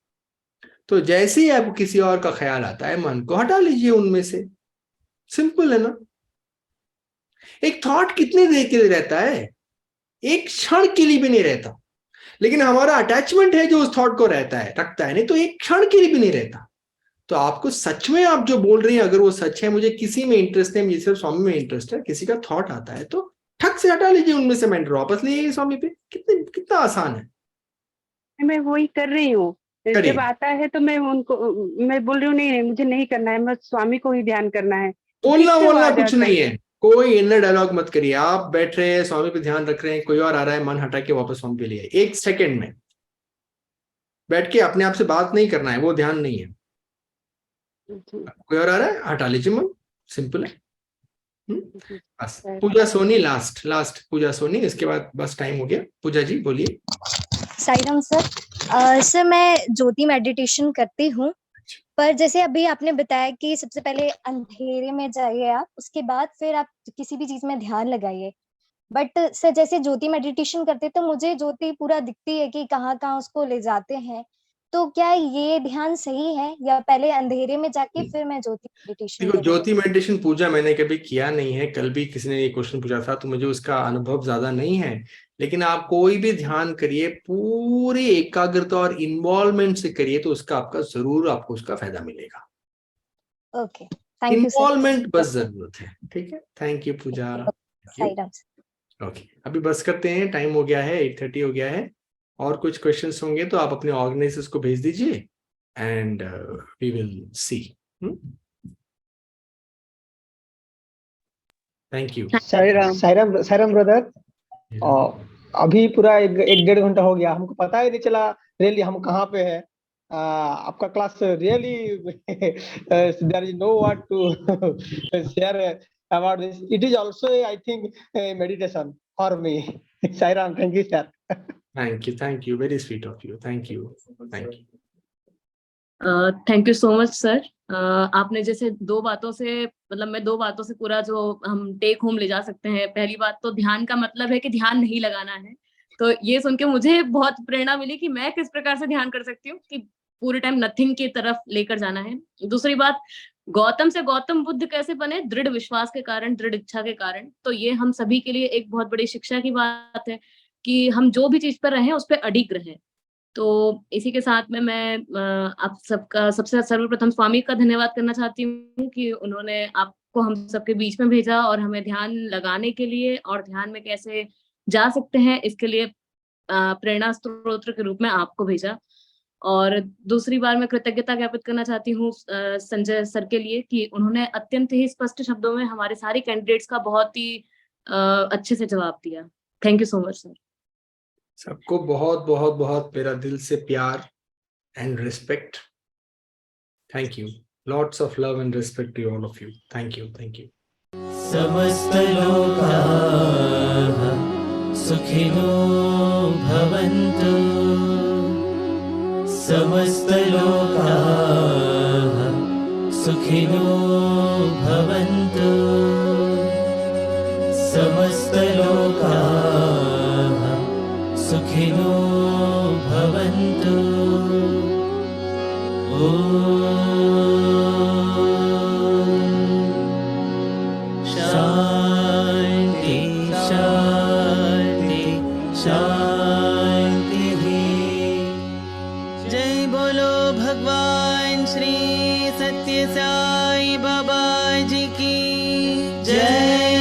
तो जैसे ही आपको किसी और का ख्याल आता है, मन को हटा लीजिए उनमें से। सिंपल है ना। एक थॉट कितनी देर के लिए रहता है? एक क्षण के लिए भी नहीं रहता। लेकिन हमारा अटैचमेंट है जो उस थॉट को रखता है, नहीं तो एक क्षण के लिए भी नहीं रहता। तो आपको सच में आप जो बोल रही हैं, अगर वो सच है, मुझे किसी में इंटरेस्ट नहीं, मुझे सिर्फ स्वामी में इंटरेस्ट है, किसी का थॉट आता है तो ठक से हटा लीजिए उनमें से, माइंड वापस ले आइए स्वामी पे। कितना आसान है। मैं वही कर रही हूँ। जब आता है तो मैं बोल रही हूँ नहीं, मुझे नहीं करना है, मैं स्वामी को ही ध्यान करना है। बोलना कुछ नहीं है, कोई इनर डायलॉग मत करिए। आप बैठ रहे हैं, स्वामी पे ध्यान रख रहे हैं, कोई और आ रहा है, मन हटा के वापस स्वामी पे ले आइए। 1 सेकंड में बैठ के अपने आप से बात नहीं करना है, वो ध्यान नहीं है। कोई और आ रहा है, हटा लीजिए मन, सिंपल है। बस। पूजा सोनी लास्ट पूजा सोनी, इसके बाद बस टाइम हो गया। पूजा जी बोलिए। साईराम सर। सर मैं ज्योति मेडिटेशन करती हूँ, पर जैसे अभी आपने बताया कि सबसे पहले अंधेरे में जाइए आप, उसके बाद फिर आप किसी भी चीज में ध्यान लगाइए। बट सर जैसे ज्योति मेडिटेशन करते तो मुझे ज्योति पूरा दिखती है कि कहाँ कहाँ उसको ले जाते हैं, तो क्या ये ध्यान सही है या पहले अंधेरे में जाके फिर मैं ज्योति मेडिटेशन देखो, करूँ? ज्योति मेडिटेशन पूजा मैंने कभी किया नहीं है। कल भी किसी ने ये क्वेश्चन पूछा था, तो मुझे उसका अनुभव ज्यादा नहीं है। लेकिन आप कोई भी ध्यान करिए, पूरी एकाग्रता और इन्वॉल्वमेंट से करिए, तो उसका आपको उसका फायदा मिलेगा। Okay, thank you sir. Involvement बस जरूरत है। ठीक है, थैंक यू पूजा। ओके, अभी बस करते हैं, टाइम हो गया है, 8:30 हो गया है। और कुछ क्वेश्चंस होंगे तो आप अपने ऑर्गेनाइजर्स को भेज दीजिए and we will see. Thank you. Sairam brother, अभी पूरा एक डेढ़ घंटा हो गया, हमको पता ही नहीं चला रियली हम कहाँ पे है। आपका class really there is no what to share about this. It is also I think meditation for me. Sairam, thank you sir. Thank you, very sweet of you. Thank you. Thank you so much sir. आपने जैसे दो बातों से, मतलब मैं दो बातों से पूरा जो हम टेक होम ले जा सकते हैं। पहली बात तो ध्यान का मतलब है कि ध्यान नहीं लगाना है, तो ये सुन के मुझे बहुत प्रेरणा मिली कि मैं किस प्रकार से ध्यान कर सकती हूँ कि पूरे टाइम नथिंग की तरफ लेकर जाना है। दूसरी बात, गौतम से गौतम बुद्ध कैसे बने? दृढ़ विश्वास के कारण, दृढ़ इच्छा के कारण। तो ये हम सभी के लिए एक बहुत बड़ी शिक्षा की बात है कि हम जो भी चीज पर रहें उस पर अडिग रहें। तो इसी के साथ में मैं आप सबका सबसे सर्वप्रथम स्वामी का धन्यवाद करना चाहती हूँ कि उन्होंने आपको हम सबके बीच में भेजा और हमें ध्यान लगाने के लिए और ध्यान में कैसे जा सकते हैं इसके लिए प्रेरणा स्त्रोत के रूप में आपको भेजा। और दूसरी बार मैं कृतज्ञता ज्ञापित करना चाहती हूँ संजय सर के लिए कि उन्होंने अत्यंत ही स्पष्ट शब्दों में हमारे सारे कैंडिडेट्स का बहुत ही अच्छे से जवाब दिया। Thank you so much sir. सबको बहुत बहुत बहुत मेरा दिल से प्यार and respect. Thank you, lots of love and respect to all of you. Thank you, thank you. समस्त लोकाः सुखिनो भवन्तु, समस्त लोकाः सुखिनो भवन्तु, समस्त लोकाः सुखिनो भवन्तु। शांति शांति शांति। जय बोलो भगवान श्री सत्य साई बाबा जी की जय।